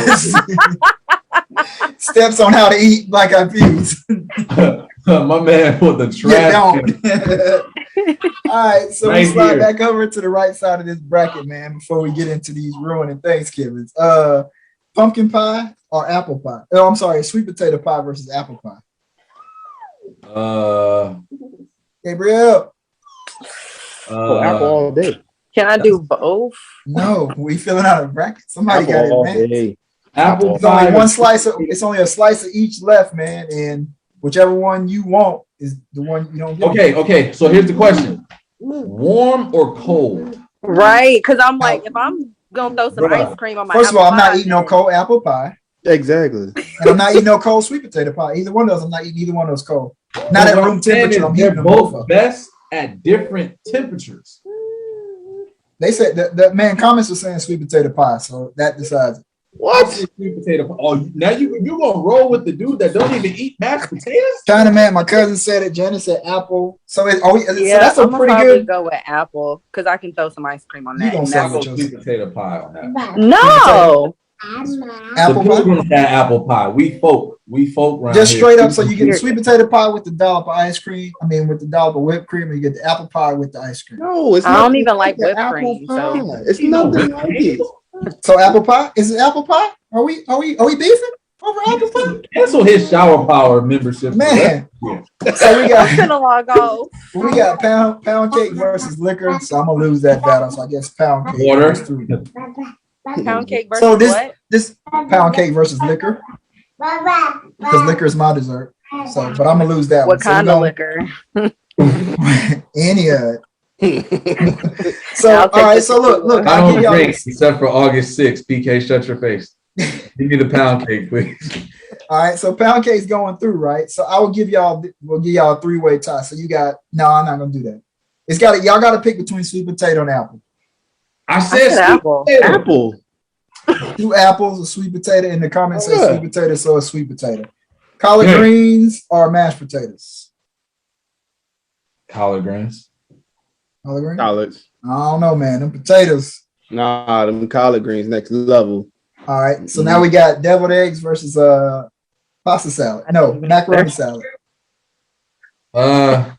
Speaker 2: Steps on how to eat black eyed peas.
Speaker 1: My man with the trash.
Speaker 2: All right, so we slide back over to the right side of this bracket, man, before we get into these ruining Thanksgivings. Pumpkin pie or apple pie? Oh, I'm sorry, sweet potato pie versus apple pie. Gabriel.
Speaker 3: Apple all day.
Speaker 4: Can I do both?
Speaker 2: No, we filling out a bracket. Somebody got it, man.
Speaker 1: Apple
Speaker 2: pie. Only one slice. It's only a slice of each left, man, and whichever one you want is the one you don't get.
Speaker 1: Okay. So here's the question: warm or cold?
Speaker 4: Right, because I'm like, if I'm gonna throw some ice cream on my
Speaker 2: first of all, I'm not eating no cold apple pie.
Speaker 3: Exactly.
Speaker 2: And I'm not eating no cold sweet potato pie. Either one of those, I'm not eating either one of those cold. Not at room temperature. I'm eating them
Speaker 1: both best at different temperatures.
Speaker 2: They said the man comments was saying sweet potato pie, so that decides it.
Speaker 1: What? Sweet potato pie. Oh, now you gonna roll with the dude that don't even eat mashed potatoes?
Speaker 2: China man, my cousin said it. Janice said apple. So so that's
Speaker 4: I'm
Speaker 2: pretty good.
Speaker 4: Go with apple because I can throw some ice cream on that.
Speaker 2: You
Speaker 1: gonna say sweet potato pie on that?
Speaker 4: No.
Speaker 2: Apple pie.
Speaker 1: Apple pie. We folk around
Speaker 2: just
Speaker 1: here.
Speaker 2: Straight up. So you get the sweet potato pie with the dollop of ice cream. I mean, with the dollop of whipped cream, and you get the apple pie with the ice cream.
Speaker 3: No, it's
Speaker 4: I don't even like whipped cream. So.
Speaker 3: It's nothing like it.
Speaker 2: So apple pie? Is it apple pie? Are we beefing over apple pie?
Speaker 1: Cancel his shower power membership,
Speaker 2: man.
Speaker 1: Yeah.
Speaker 2: So we got
Speaker 4: gonna log off.
Speaker 2: We got pound cake versus liquor. So I'm gonna lose that battle. So I guess pound cake.
Speaker 1: Water.
Speaker 4: Pound cake versus
Speaker 2: so
Speaker 4: what?
Speaker 2: This pound cake versus liquor. Because liquor is my dessert. So, but I'm gonna lose that
Speaker 4: What
Speaker 2: one.
Speaker 4: kind of liquor?
Speaker 2: Any of it. So, all right. So look.
Speaker 1: I don't drink except for August 6th. PK, shut your face. Give me the pound cake, please.
Speaker 2: All right. So pound cake's going through, right? So I will give y'all. We'll give y'all a 3-way tie. So you got. No, I'm not gonna do that. It's got. Y'all got to pick between sweet potato and apple.
Speaker 1: I said
Speaker 4: apple.
Speaker 3: Apple.
Speaker 2: 2 apples, a sweet potato. In the comments, say sweet potato, so a sweet potato. Collard greens or mashed potatoes?
Speaker 1: Collard greens.
Speaker 2: Collard greens?
Speaker 3: Collards.
Speaker 2: I don't know, man. Them potatoes.
Speaker 3: Nah, them collard greens next level.
Speaker 2: All right. So now we got deviled eggs versus pasta salad. No, macaroni salad. Collard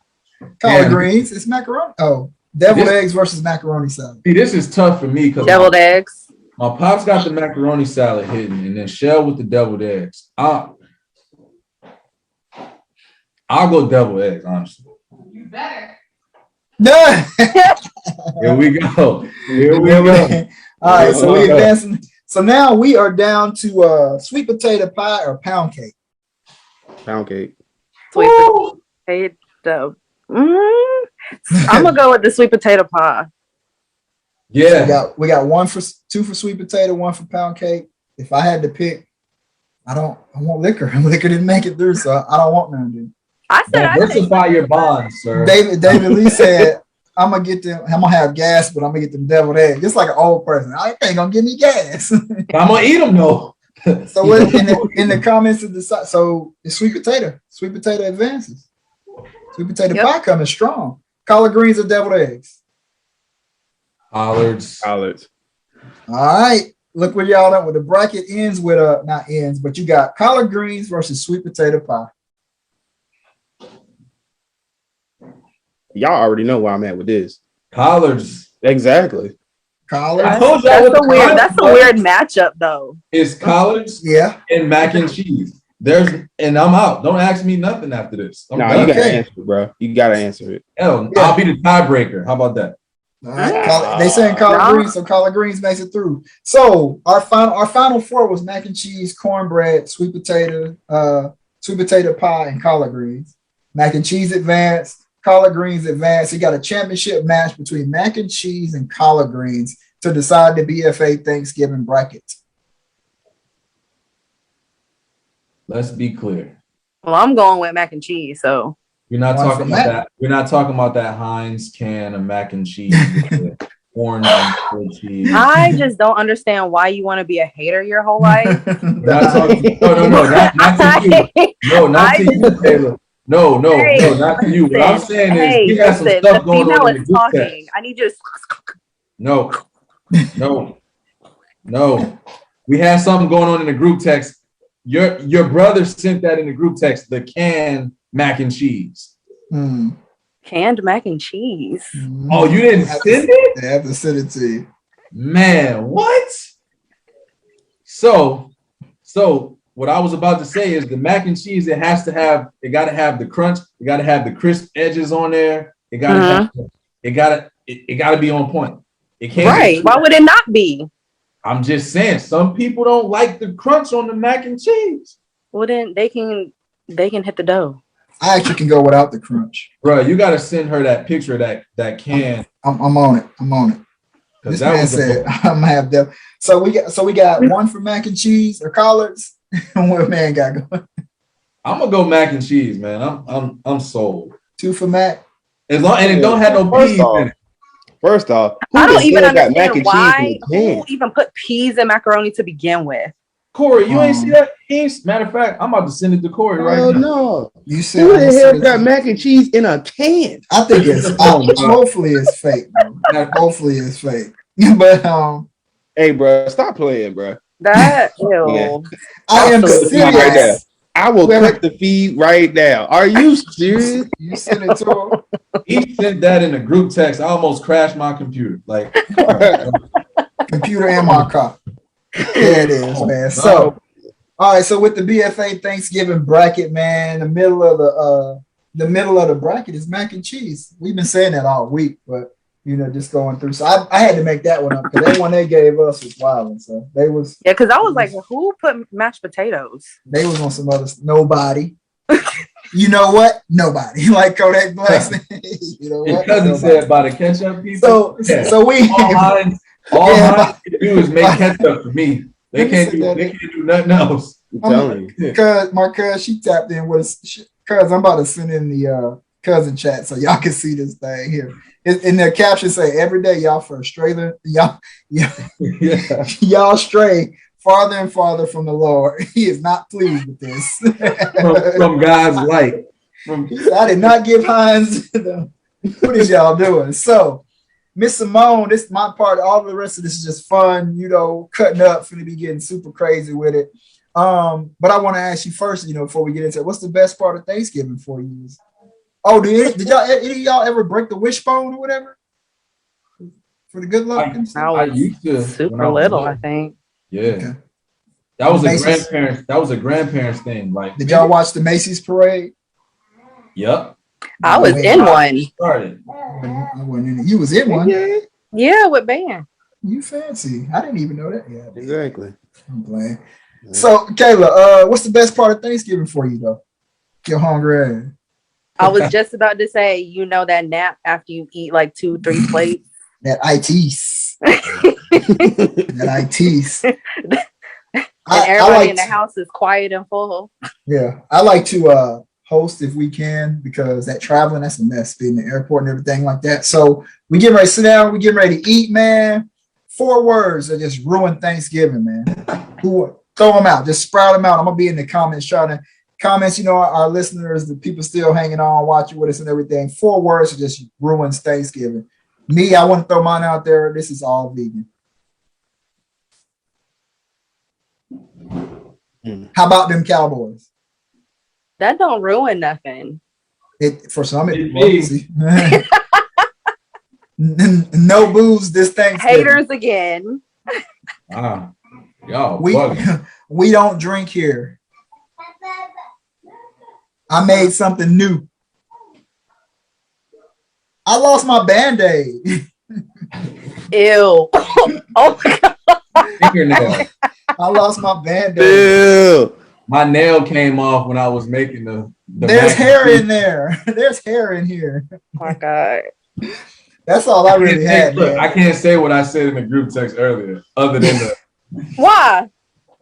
Speaker 2: greens. It's macaroni. Oh, deviled eggs versus macaroni salad.
Speaker 1: See, this is tough for me because
Speaker 4: deviled eggs.
Speaker 1: My pops got the macaroni salad hidden, and then Shell with the deviled eggs. I'll go deviled eggs, honestly.
Speaker 5: You better.
Speaker 1: Here we go. Here we go.
Speaker 2: All right, so we advancing. So now we are down to sweet potato pie or pound cake.
Speaker 3: Pound cake.
Speaker 4: Sweet potato. I'm gonna go with the sweet potato pie.
Speaker 1: Yeah,
Speaker 2: so we got 2 for sweet potato, 1 for pound cake. If I had to pick, I want liquor. Liquor didn't make it through, so I don't want none. Dude.
Speaker 4: I said
Speaker 1: diversify your bonds, sir.
Speaker 2: David Lee said, I'm gonna have gas, but I'm gonna get them deviled eggs. Just like an old person. I ain't gonna give me gas.
Speaker 1: I'm gonna eat them though.
Speaker 2: So what in the comments of the side, so it's sweet potato. Sweet potato advances. Sweet potato pie coming strong. Collard greens or deviled eggs?
Speaker 1: Collards.
Speaker 2: All right. Look where y'all at with the bracket ends with not ends, but you got collard greens versus sweet potato pie.
Speaker 3: Y'all already know where I'm at with this.
Speaker 1: Collards.
Speaker 3: Exactly.
Speaker 2: Collards.
Speaker 4: That's a weird matchup though.
Speaker 1: It's collards and mac and cheese. And I'm out. Don't ask me nothing after this.
Speaker 3: You gotta answer it, bro. You gotta answer it.
Speaker 1: I'll be the tiebreaker. How about that?
Speaker 2: All right. They saying collard greens, so collard greens makes it through. So our final 4 was mac and cheese, cornbread, sweet potato pie, and collard greens. Mac and cheese advanced, collard greens advanced. You got a championship match between mac and cheese and collard greens to decide the BFA Thanksgiving bracket.
Speaker 1: Let's be clear.
Speaker 4: Well, I'm going with mac and cheese, so
Speaker 1: we're not talking about that. We're not talking about that Heinz can of mac and cheese with the orange and cheese.
Speaker 4: I just don't understand why you want to be a hater your whole life.
Speaker 1: Not to you. No, not to you, Kayla. No, not to you. What I'm saying is, we got some stuff going on in the group text.
Speaker 4: I need you to.
Speaker 1: No. We had something going on in the group text. Your brother sent that in the group text. The canned mac and cheese.
Speaker 4: Canned mac and cheese.
Speaker 1: Oh, you didn't send it?
Speaker 2: They have to send it to you.
Speaker 1: Man, what? So what I was about to say is the mac and cheese, it got to have the crunch, it got to have the crisp edges on there. It got to be on point. It can't
Speaker 4: right. Why would it not be?
Speaker 1: I'm just saying, some people don't like the crunch on the mac and cheese.
Speaker 4: Well, then they can hit the dough.
Speaker 2: I actually can go without the crunch.
Speaker 1: Bro, you got to send her that picture of that can.
Speaker 2: I'm on it. This man said I'm gonna have that. So we got 1 for mac and cheese or collards. What man got going?
Speaker 1: I'm gonna go mac and cheese, man. I'm sold.
Speaker 2: 2 for mac.
Speaker 1: And it don't have no peas in it.
Speaker 3: First off,
Speaker 4: I don't even understand why who even put peas in macaroni to begin with.
Speaker 1: Corey, you ain't see that? Matter of fact, I'm about to send it to Corey right now.
Speaker 3: No.
Speaker 2: You said
Speaker 3: who the hell got mac and cheese in a can?
Speaker 2: I think it's hopefully it's fake, bro. Hopefully it's fake. But
Speaker 3: hey, bro, stop playing, bro.
Speaker 4: That
Speaker 2: I am serious.
Speaker 3: Right now. I will cut the feed right now. Are you serious?
Speaker 2: You sent it to him.
Speaker 1: He sent that in a group text. I almost crashed my computer. Like
Speaker 2: computer and my car. There it is, man. So all right, so with the BFA Thanksgiving bracket, man, the middle of the bracket is mac and cheese. We've been saying that all week, but just going through. So I had to make that one up because that one they gave us was wild. So they was
Speaker 4: because I was like, who put mashed potatoes?
Speaker 2: They was on some other nobody. You know what? Nobody. Like Kodak Black said. You know
Speaker 1: Your
Speaker 2: what?
Speaker 1: cousin
Speaker 2: Nobody.
Speaker 1: said by the ketchup people.
Speaker 2: So we
Speaker 1: all Heinz can do is make ketchup for me. They can't do nothing else.
Speaker 2: Cause my cousin, she tapped in with us. Cause I'm about to send in the cousin chat so y'all can see this thing here. In their caption say every day y'all y'all stray farther and farther from the Lord. He is not pleased with this.
Speaker 1: from God's light.
Speaker 2: I did not give Heinz to them. What is y'all doing? So, Miss Simone, this is my part. All the rest of this is just fun, cutting up, finna be getting super crazy with it. But I want to ask you first, before we get into it, what's the best part of Thanksgiving for you? Oh, did any of y'all ever break the wishbone or whatever? For the good luck and stuff?
Speaker 4: I used to super little, I think.
Speaker 1: Yeah. Okay. That was a grandparents thing. Like,
Speaker 2: did y'all watch the Macy's parade?
Speaker 1: Yep.
Speaker 4: I was in one.
Speaker 1: Started.
Speaker 2: I wasn't in it. You was in one?
Speaker 4: Yeah, with band.
Speaker 2: You fancy. I didn't even know that. Yeah.
Speaker 3: Exactly.
Speaker 2: I'm playing. Yeah. So, Kayla, what's the best part of Thanksgiving for you, though? You're hungry.
Speaker 4: I was just about to say, that nap after you eat like 2-3 plates.
Speaker 2: That ITs. That ITs.
Speaker 4: And everybody in the house is quiet and full.
Speaker 2: Yeah. I like to host if we can, because that traveling, that's a mess, being in the airport and everything like that. So we get ready to sit down, we get ready to eat, man. 4 words that just ruin Thanksgiving, man. Throw them out, just sprout them out. I'm gonna be in the comments trying to comments, our listeners, the people still hanging on, watching with us and everything. 4 words that just ruins Thanksgiving. Me, I want to throw mine out there. This is all vegan. How about them Cowboys?
Speaker 4: That don't ruin nothing.
Speaker 2: For some, it will. No booze this Thanksgiving.
Speaker 4: Haters again.
Speaker 1: Y'all,
Speaker 2: we don't drink here. I made something new. I lost my Band-Aid.
Speaker 4: Ew. Oh my God.
Speaker 1: Fingernail.
Speaker 2: I lost my Band-Aid.
Speaker 3: Ew.
Speaker 1: My nail came off when I was making the
Speaker 2: There's hair in there. There's hair in here.
Speaker 4: Oh my God.
Speaker 2: That's all I really had.
Speaker 1: Look, I can't say what I said in the group text earlier, other than the
Speaker 4: why?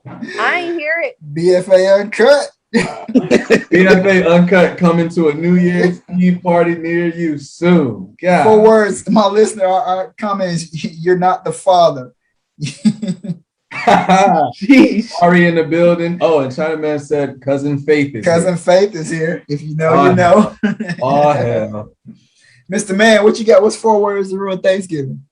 Speaker 4: I ain't hear it.
Speaker 2: BFA Uncut.
Speaker 1: BFA Uncut coming to a New Year's Eve party near you soon. God.
Speaker 2: 4 words, my listener, our comments, you're not the father.
Speaker 1: Jeez. Ari in the building. Oh, and Chinaman said Cousin Faith is
Speaker 2: here. Faith is here. If you know, you know.
Speaker 1: Oh, hell.
Speaker 2: Mr. Man, what you got? What's 4 words to ruin Thanksgiving?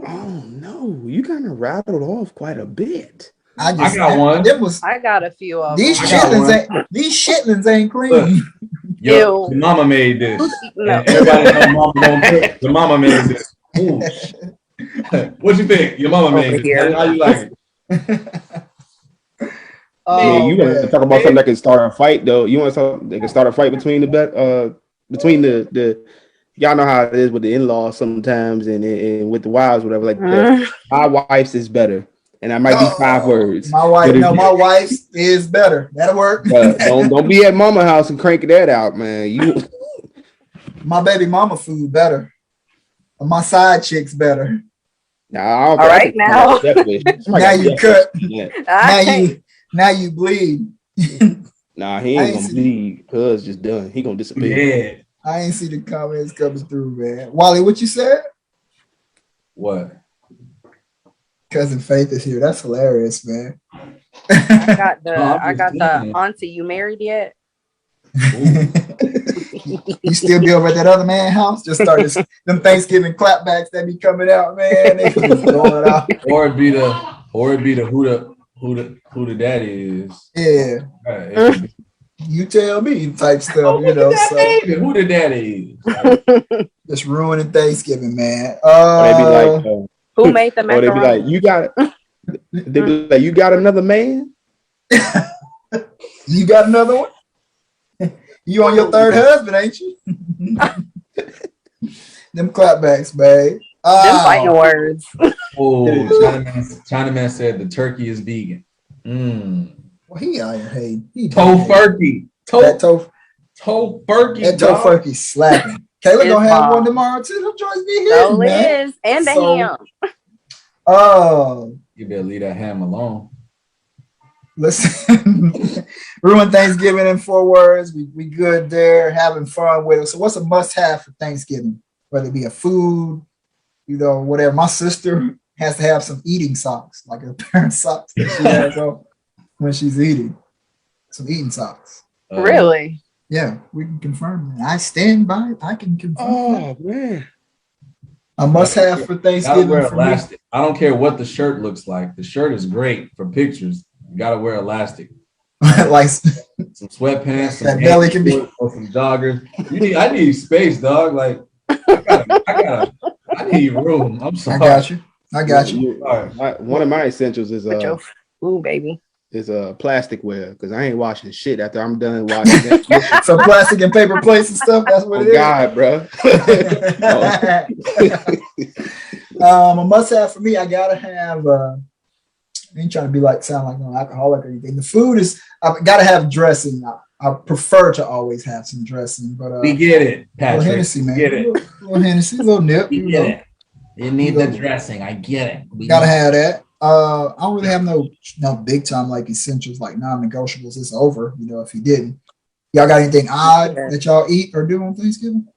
Speaker 3: Oh, no. You kind of rattled off quite a bit.
Speaker 1: I got one.
Speaker 4: I got a few of
Speaker 2: these
Speaker 4: them.
Speaker 2: Chitlins ain't clean.
Speaker 1: Look, yo, the mama made this. No. Everybody know mama don't cook. The mama made this. What you think? Your mama made it. How you like it?
Speaker 3: You want to talk about something that can start a fight, though? You want to talk? They can start a fight between the y'all know how it is with the in-laws sometimes, and with the wives, whatever. Like my wife's is better, and I might be 5 words.
Speaker 2: My wife, my wife's is better. That'll work.
Speaker 3: Don't be at mama house and cranking that out, man.
Speaker 2: My baby mama food better. My side chick's better.
Speaker 3: All
Speaker 4: right, now.
Speaker 2: Now you cut. Now you bleed.
Speaker 3: Nah, he ain't gonna bleed. Cuz just done. He gonna disappear.
Speaker 1: Yeah.
Speaker 2: I ain't see the comments coming through, man. Wally, what you said?
Speaker 1: What?
Speaker 2: Cousin Faith is here. That's hilarious, man.
Speaker 4: I got the auntie. You married yet?
Speaker 2: You still be over at that other man's house? Just start them Thanksgiving clapbacks that be coming out, man. They just going out.
Speaker 1: Or it be the who the daddy is.
Speaker 2: Yeah.
Speaker 1: Right.
Speaker 2: You tell me type stuff,
Speaker 1: who the daddy
Speaker 2: is. Just ruining Thanksgiving, man.
Speaker 3: They be like,
Speaker 4: who made the macaroni?
Speaker 3: Or they be like, you got another man?
Speaker 2: You got another one? You on your 3rd husband, ain't you? Them clapbacks, babe.
Speaker 4: Them fighting words.
Speaker 1: Oh, Chinaman said the turkey is vegan.
Speaker 2: Well, he out here hating.
Speaker 1: Tofurkey. Tofurkey.
Speaker 2: That Tofurkey slapping. Kayla gonna have one tomorrow too. Them joints be here,
Speaker 4: So
Speaker 2: man.
Speaker 4: is. And the ham.
Speaker 2: Oh,
Speaker 1: You better leave that ham alone.
Speaker 2: listen. Ruin Thanksgiving in 4 words. We good there, having fun with it. So what's a must-have for Thanksgiving? Whether it be a food, whatever. My sister has to have some eating socks, like a pair of socks that she has on when she's eating. Some eating socks.
Speaker 4: Really?
Speaker 2: Yeah, we can confirm that. I stand by it. I can confirm.
Speaker 3: Oh man.
Speaker 2: A must-have for
Speaker 1: Gotta
Speaker 2: Thanksgiving
Speaker 1: wear
Speaker 2: for me.
Speaker 1: elastic. I don't care what the shirt looks like. The shirt is great for pictures. You gotta wear elastic.
Speaker 2: Like
Speaker 1: Some sweatpants, some
Speaker 2: that belly can be.
Speaker 1: or some joggers. I need space, dog. Like I need room. I'm sorry.
Speaker 2: I got you.
Speaker 1: All right.
Speaker 3: One of my essentials is
Speaker 4: With your food, baby.
Speaker 3: plasticware because I ain't washing shit after I'm done washing.
Speaker 2: Some plastic and paper plates and stuff. That's what it is.
Speaker 3: God, bro.
Speaker 2: A must-have for me. I gotta have. I ain't trying to sound like no alcoholic or anything. The food is. I've got to have dressing. I prefer to always have some dressing, but
Speaker 1: We get it, Patrick.
Speaker 2: little Hennessy, man.
Speaker 1: Get it.
Speaker 2: Little Hennessy, little nip.
Speaker 1: We get it. You need the dressing. I get it. We
Speaker 2: Gotta have that. I don't really have no big time like essentials, like non-negotiables. It's over. If you didn't, y'all got anything odd that y'all eat or do on Thanksgiving?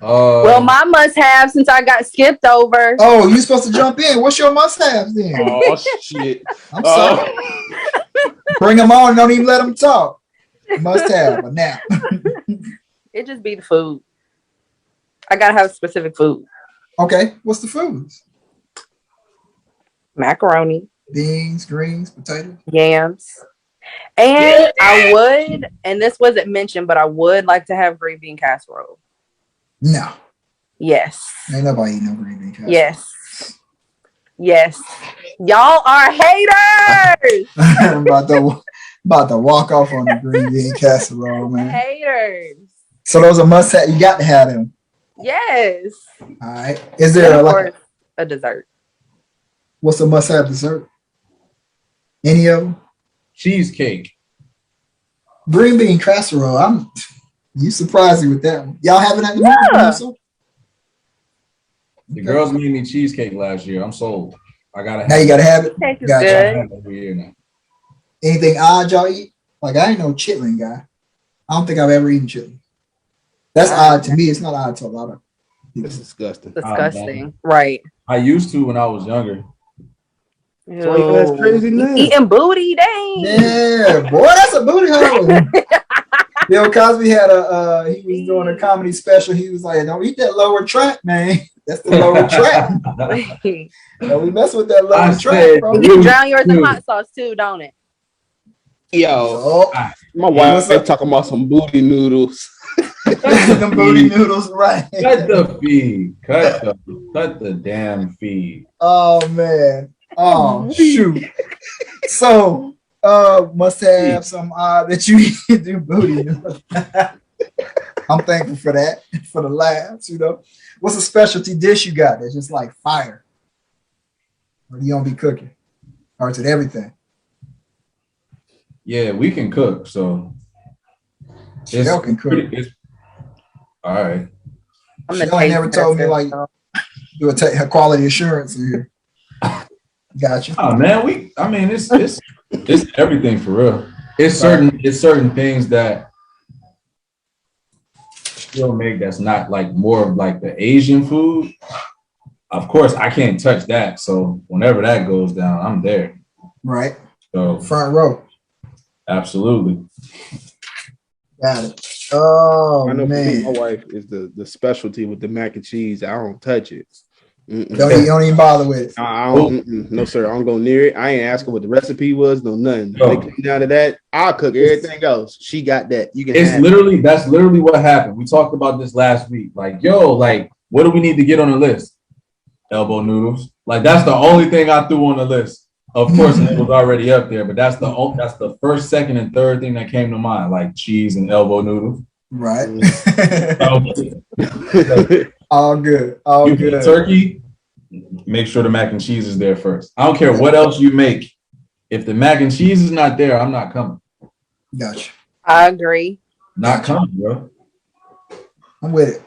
Speaker 4: Well, my must-have since I got skipped over.
Speaker 2: Oh, you supposed to jump in. What's your must-have then?
Speaker 3: Oh shit!
Speaker 2: I'm sorry. Bring them on and don't even let them talk. Must-have a nap.
Speaker 4: It just be the food. I gotta have specific food.
Speaker 2: Okay, what's the foods?
Speaker 4: Macaroni,
Speaker 2: Beans, greens, potatoes.
Speaker 4: yams. And I would, and this wasn't mentioned, but I would like to have green bean casserole.
Speaker 2: No,
Speaker 4: Yes.
Speaker 2: ain't nobody eating no green bean casserole.
Speaker 4: Yes. Y'all are haters.
Speaker 2: I'm about to walk off on the green bean casserole, man.
Speaker 4: Haters.
Speaker 2: So those are must-have. You got to have them.
Speaker 4: Yes.
Speaker 2: All right. Is
Speaker 4: And
Speaker 2: there
Speaker 4: of
Speaker 2: like
Speaker 4: course, a dessert.
Speaker 2: what's a must-have dessert? Any of them?
Speaker 1: cheesecake.
Speaker 2: Green bean casserole. You surprised me with that one. Y'all have it at the moment also?
Speaker 1: The girls made me cheesecake last year. I'm sold. I gotta have
Speaker 2: Now you gotta have it.
Speaker 4: Cake is
Speaker 2: Gotcha.
Speaker 4: good.
Speaker 1: every year now.
Speaker 2: Anything odd y'all eat? Like I ain't no chitlin guy. I don't think I've ever eaten chitlin. That's odd to me. It's not odd to a lot of people.
Speaker 3: It's disgusting.
Speaker 4: Disgusting. Right.
Speaker 1: I used to when I was younger.
Speaker 3: So that's crazy now.
Speaker 4: Eating booty, dang.
Speaker 2: Yeah, boy, that's a booty hole. Bill Cosby had he was doing a comedy special. He was like, "Don't eat that lower track, man. That's the lower track. Don't we mess with that lower track, bro."
Speaker 4: You can drown yours in hot sauce too, don't it?
Speaker 3: Yo,
Speaker 2: Oh,
Speaker 3: my wife talking about some booty noodles.
Speaker 2: them booty noodles, right?
Speaker 1: Cut the feed. Cut the damn feed.
Speaker 2: Oh man. Oh shoot. So must have some that you do booty noodles. I'm thankful for that, for the laughs, What's a specialty dish you got that's just like fire? Or you don't be cooking? Or is it everything?
Speaker 1: Yeah, we can cook, so
Speaker 2: Shell can cook.
Speaker 1: All right.
Speaker 2: Shell ain't never told me like do a quality assurance in here. Gotcha.
Speaker 1: Oh man, it's everything for real. It's certain things that she'll make that's not like more of like the Asian food. Of course, I can't touch that. So whenever that goes down, I'm there.
Speaker 2: Right.
Speaker 1: So
Speaker 2: Front row.
Speaker 1: absolutely.
Speaker 2: Got it. Oh
Speaker 3: I know for me,
Speaker 2: man.
Speaker 3: my wife is the specialty with the mac and cheese. I don't touch it.
Speaker 2: Don't even bother with it.
Speaker 3: I don't. No, sir. I don't go near it. I ain't asking what the recipe was. No, nothing. When it came down to that, I'll cook everything else. She got that. You can.
Speaker 1: That's literally what happened. We talked about this last week. Like, what do we need to get on the list? Elbow noodles. Like, that's the only thing I threw on the list. Of course, it was already up there, but that's the first, second, and third thing that came to mind, like cheese and elbow noodles.
Speaker 2: Right. All good. All
Speaker 1: You
Speaker 2: good.
Speaker 1: make turkey, make sure the mac and cheese is there first. I don't care what else you make. If the mac and cheese is not there, I'm not coming.
Speaker 2: Gotcha.
Speaker 4: I agree.
Speaker 1: Not coming, bro.
Speaker 2: I'm with it.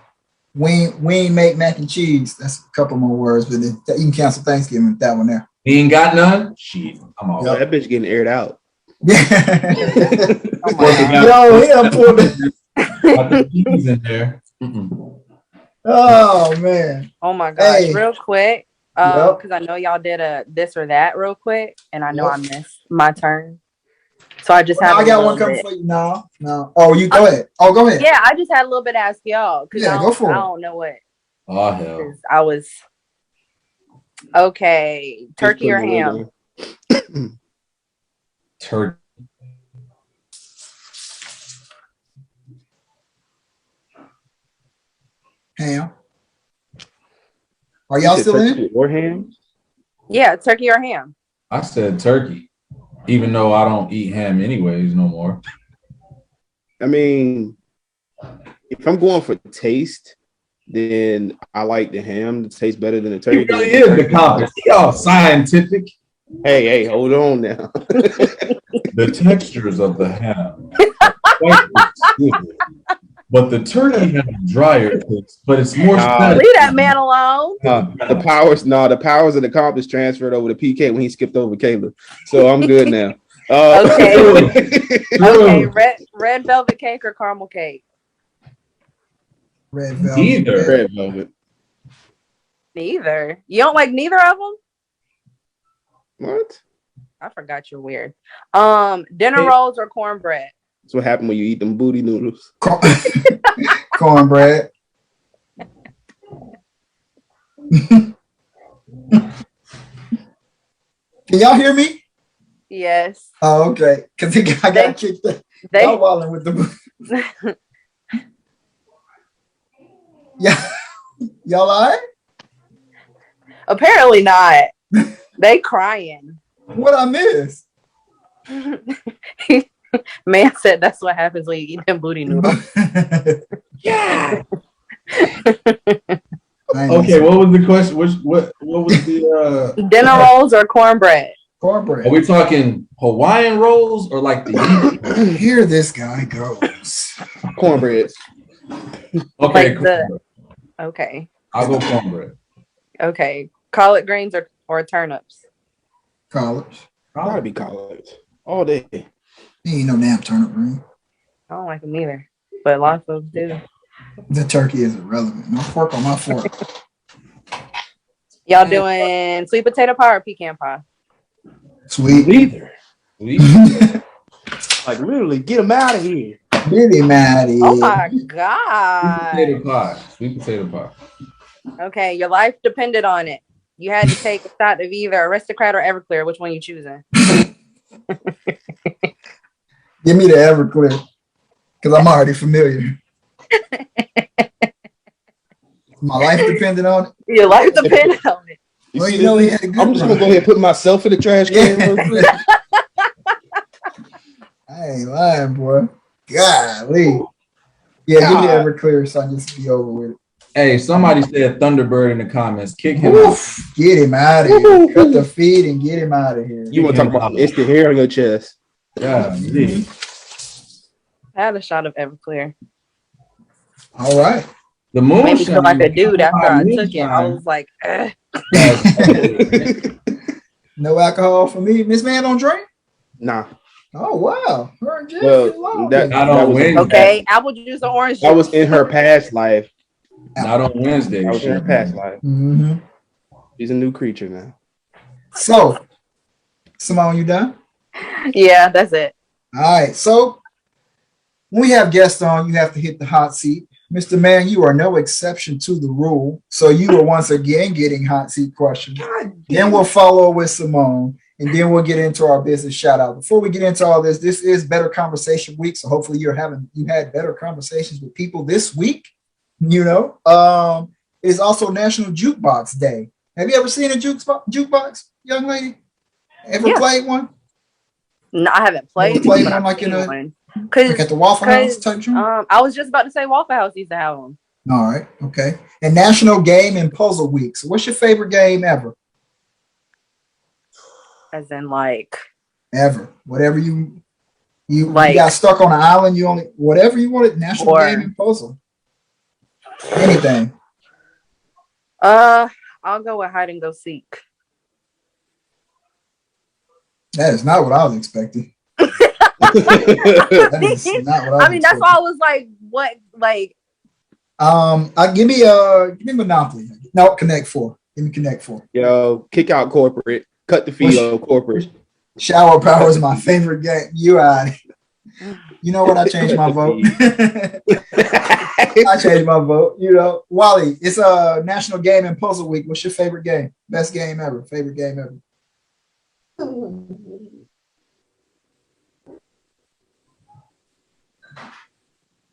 Speaker 2: We ain't make mac and cheese. That's a couple more words, but then you can cancel Thanksgiving with that one there.
Speaker 1: He ain't got none? Shit, I'm all
Speaker 3: That bitch getting aired out.
Speaker 2: Yeah.
Speaker 4: Oh my God.
Speaker 2: Yo, he done pulled it.
Speaker 1: Got the cheese in there.
Speaker 2: Oh man.
Speaker 4: Oh my gosh.
Speaker 2: Hey.
Speaker 4: Real quick.
Speaker 2: Yep.
Speaker 4: Because I know y'all did a this or that real quick, and I know
Speaker 2: Yep.
Speaker 4: I missed my turn. So I just
Speaker 2: Well,
Speaker 4: have
Speaker 2: I
Speaker 4: a
Speaker 2: got
Speaker 4: little
Speaker 2: one coming
Speaker 4: bit.
Speaker 2: for you now. No. Oh, you go ahead. Oh, go ahead.
Speaker 4: Yeah, I just had a little bit to ask y'all because
Speaker 2: Yeah, go for
Speaker 4: I
Speaker 2: it.
Speaker 4: don't know what.
Speaker 1: Oh, hell.
Speaker 4: 'Cause I was okay. Turkey or ham?
Speaker 1: Turkey.
Speaker 2: Ham. Are y'all still in?
Speaker 3: Or ham?
Speaker 4: Yeah, turkey or ham.
Speaker 1: I said turkey, even though I don't eat ham anyways no more.
Speaker 3: I mean, if I'm going for taste, then I like the ham. It tastes better than the turkey.
Speaker 1: It really is the compass. Y'all scientific.
Speaker 3: Hey, hold on now.
Speaker 1: The textures of the ham are quite exquisite. But the turkey has a drier taste, but it's more
Speaker 4: Leave that man alone.
Speaker 3: The powers of the compass transferred over to PK when he skipped over Kayla. So I'm good now.
Speaker 4: Okay, red velvet cake or caramel cake?
Speaker 2: Red velvet.
Speaker 1: Neither.
Speaker 3: Red velvet.
Speaker 4: Neither. You don't like neither of them?
Speaker 3: What?
Speaker 4: I forgot you're weird. Dinner rolls or cornbread?
Speaker 3: That's what happened when you eat them booty noodles.
Speaker 2: Cornbread. Can y'all hear me?
Speaker 4: Yes.
Speaker 2: Oh, okay. Because I got kicked out. Y'all wilding with the Yeah. Y'all all right?
Speaker 4: Apparently not. They crying.
Speaker 2: What I miss?
Speaker 1: Man said that's what happens when you eat them booty noodles.
Speaker 2: Yeah.
Speaker 1: Okay, what was the question? What was the
Speaker 4: dinner rolls or cornbread?
Speaker 2: Cornbread.
Speaker 1: Are we talking Hawaiian rolls or like the
Speaker 2: Here this guy goes.
Speaker 3: Cornbread.
Speaker 1: Okay,
Speaker 4: like okay.
Speaker 1: I'll go cornbread.
Speaker 4: Okay. Collard greens or turnips?
Speaker 2: College.
Speaker 3: Gotta be college. All day.
Speaker 2: Ain't no damn turnip ring.
Speaker 4: I don't like them either, but a lot of folks do.
Speaker 2: The turkey is irrelevant. No fork on my fork.
Speaker 4: Y'all doing sweet potato pie or pecan pie?
Speaker 2: Sweet.
Speaker 1: Neither.
Speaker 3: Like literally, get them out of here.
Speaker 2: Really, Maddie.
Speaker 4: Oh my god.
Speaker 1: Sweet potato pie. Sweet potato pie.
Speaker 4: Okay, your life depended on it. You had to take a shot of either Aristocrat or Everclear. Which one you choosing?
Speaker 2: Give me the Everclear, because I'm already familiar. My life depended on it.
Speaker 4: Your life depended on it.
Speaker 2: Well, you know, he had a good
Speaker 3: I'm just gonna
Speaker 2: run.
Speaker 3: go ahead and put myself in the trash can real quick.
Speaker 2: I ain't lying, boy. Golly. Yeah, give me Everclear so I can just be over with it.
Speaker 1: Hey, somebody said Thunderbird in the comments. Kick him out.
Speaker 2: Oof, get him out of here. Cut the feed and get him out of here.
Speaker 3: You want to talk about instant hair on your chest?
Speaker 1: Yeah.
Speaker 4: I had a shot of Everclear.
Speaker 2: All right.
Speaker 1: The
Speaker 4: Made me
Speaker 1: moonshine.
Speaker 4: feel like a dude after I took it. I was like, ugh.
Speaker 2: No alcohol for me. Miss Man don't drink?
Speaker 3: Nah.
Speaker 2: Oh, wow. Her and Jay
Speaker 3: Well,
Speaker 2: get along.
Speaker 1: Not
Speaker 3: that
Speaker 1: on
Speaker 3: was
Speaker 1: Wednesday.
Speaker 4: okay, apple juice or orange juice?
Speaker 3: That was in her past life.
Speaker 1: Not on Wednesday.
Speaker 3: That was in her past life.
Speaker 2: Mm-hmm.
Speaker 3: She's a new creature now.
Speaker 2: So, Simone, you done?
Speaker 4: Yeah, that's it.
Speaker 2: All right. So, when we have guests on, you have to hit the hot seat. Mr. Man, you are no exception to the rule. So, you are once again getting hot seat questions. Then we'll follow with Simone. And then we'll get into our business shout out. Before we get into all this is Better Conversation Week. So hopefully you had better conversations with people this week. You know, it's also National Jukebox Day. Have you ever seen a jukebox, young lady? Ever played one?
Speaker 4: No, I haven't played
Speaker 2: one like in
Speaker 4: one.
Speaker 2: Like at the Waffle House type joint?
Speaker 4: I was just about to say Waffle House used to have them.
Speaker 2: All right. Okay. And National Game and Puzzle Week. So what's your favorite game ever?
Speaker 4: As in, like,
Speaker 2: Ever. Whatever you
Speaker 4: like,
Speaker 2: got stuck on an island, you only whatever you wanted, National Game and Puzzle. Anything.
Speaker 4: I'll go with hide and go seek.
Speaker 2: That is not what I was expecting. That is not what I was
Speaker 4: I mean, that's why I was like, what, like.
Speaker 2: Give me Monopoly. No, Connect Four. Give me Connect Four.
Speaker 3: Yo, kick out corporate. Cut the fee on corporate.
Speaker 2: Shower Power is my favorite game. You know what? I changed my vote. I changed my vote. You know, Wally, it's a National Game and Puzzle Week. What's your favorite game? Best game ever. Favorite game ever.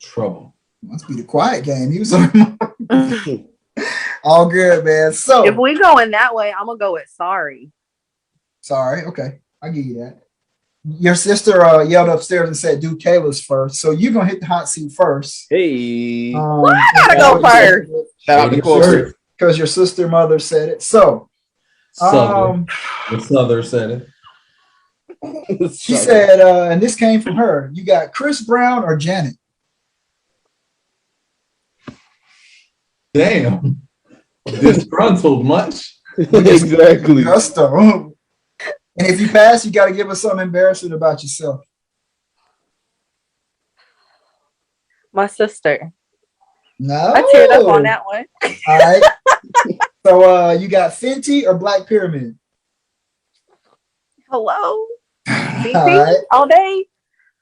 Speaker 1: Trouble.
Speaker 2: Must be the quiet game. He was all good, man. So
Speaker 4: If we go in that way, I'm gonna go with sorry.
Speaker 2: sorry. Okay, I'll give you that. Your sister yelled upstairs and said, "Do Kayla's first." So you're gonna hit the hot seat first.
Speaker 3: Hey.
Speaker 4: I gotta go first.
Speaker 3: Shout out to corporate.
Speaker 2: Because your sister mother said it. So
Speaker 1: Southern. The Southern said it.
Speaker 2: she said, and this came from her. You got Chris Brown or Janet?
Speaker 1: Damn. Disgruntled much.
Speaker 3: Exactly.
Speaker 2: Gusto. And if you pass, you got to give us something embarrassing about yourself.
Speaker 4: My sister.
Speaker 2: No.
Speaker 4: I teared up on that one.
Speaker 2: All right. So you got Fenty or Black Pyramid?
Speaker 4: Hello.
Speaker 2: All right.
Speaker 4: All day.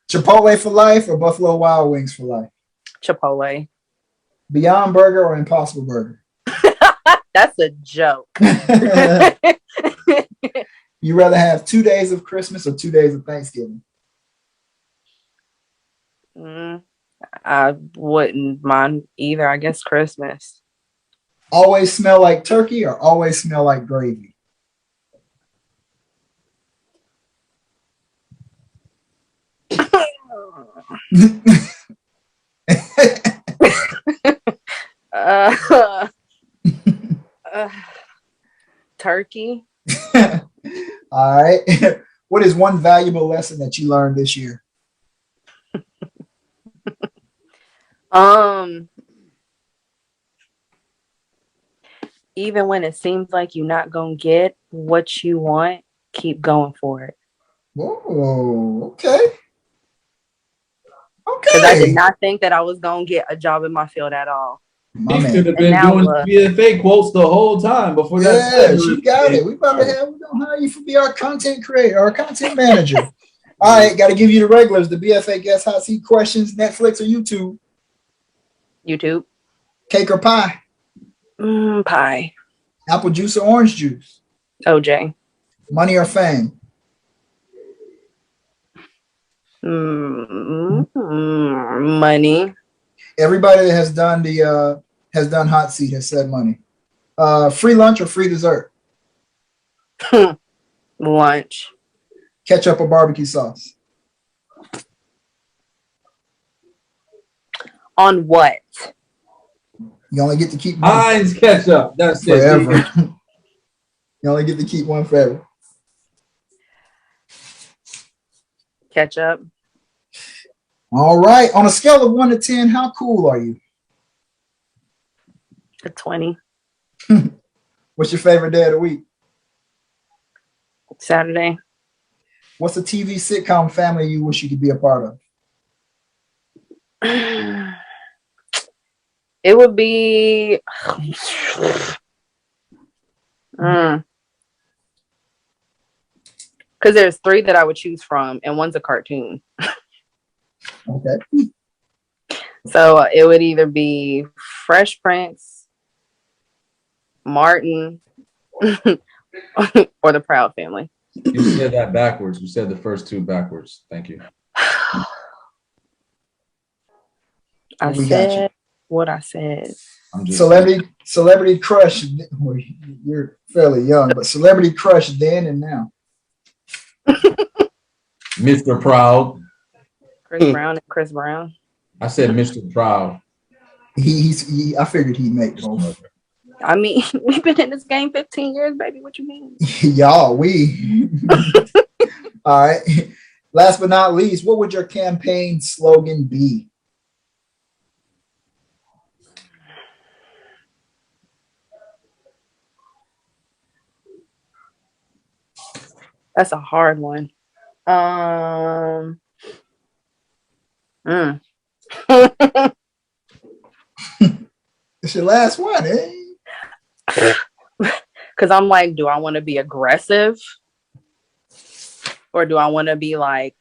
Speaker 2: Chipotle for life or Buffalo Wild Wings for life?
Speaker 4: Chipotle.
Speaker 2: Beyond Burger or Impossible Burger?
Speaker 4: That's a joke.
Speaker 2: You rather have 2 days of Christmas or 2 days of Thanksgiving?
Speaker 4: I wouldn't mind either. I guess Christmas.
Speaker 2: Always smell like turkey or always smell like gravy?
Speaker 4: Turkey.
Speaker 2: All right. What is one valuable lesson that you learned this year?
Speaker 4: Even when it seems like you're not gonna get what you want, keep going for it.
Speaker 2: Oh, okay.
Speaker 4: Because I did not think that I was gonna get a job in my field at all.
Speaker 2: My
Speaker 1: He
Speaker 2: man.
Speaker 1: should have been doing BFA quotes the whole time before that.
Speaker 2: Yeah, she got it. We're gonna hire you to be our content creator, our content manager. All right, got to give you the regulars, the BFA guest hot seat questions, Netflix or YouTube?
Speaker 4: YouTube.
Speaker 2: Cake or pie?
Speaker 4: Pie.
Speaker 2: Apple juice or orange juice?
Speaker 4: OJ.
Speaker 2: Money or fame?
Speaker 4: Money.
Speaker 2: Everybody that has done hot seat has said money. Free lunch or free dessert?
Speaker 4: Lunch.
Speaker 2: Ketchup or barbecue sauce?
Speaker 4: On what?
Speaker 2: You only get to keep one
Speaker 1: Heinz ketchup. That's
Speaker 2: forever.
Speaker 1: it.
Speaker 2: You only get to keep one forever.
Speaker 4: Ketchup.
Speaker 2: All right. On a scale of 1 to 10, how cool are you?
Speaker 4: A 20.
Speaker 2: What's your favorite day of the week?
Speaker 4: Saturday.
Speaker 2: What's a TV sitcom family you wish you could be a part of?
Speaker 4: It would be because there's 3 that I would choose from, and one's a cartoon.
Speaker 2: Okay.
Speaker 4: So it would either be Fresh Prince, Martin, or the Proud Family.
Speaker 1: You said that backwards. You said the first 2 backwards. Thank you.
Speaker 4: I said what I said.
Speaker 2: Celebrity crush. Well, you're fairly young, but celebrity crush then and now.
Speaker 1: Mr. Proud.
Speaker 4: Chris Brown and Chris Brown.
Speaker 1: I said Mr. Proud.
Speaker 2: I figured he'd make both.
Speaker 4: I mean, we've been in this game 15 years, baby. What you mean?
Speaker 2: Y'all, we. All right. Last but not least, what would your campaign slogan be?
Speaker 4: That's a hard one.
Speaker 2: It's your last one, eh?
Speaker 4: Because I'm like, do I want to be aggressive? Or do I want to be like,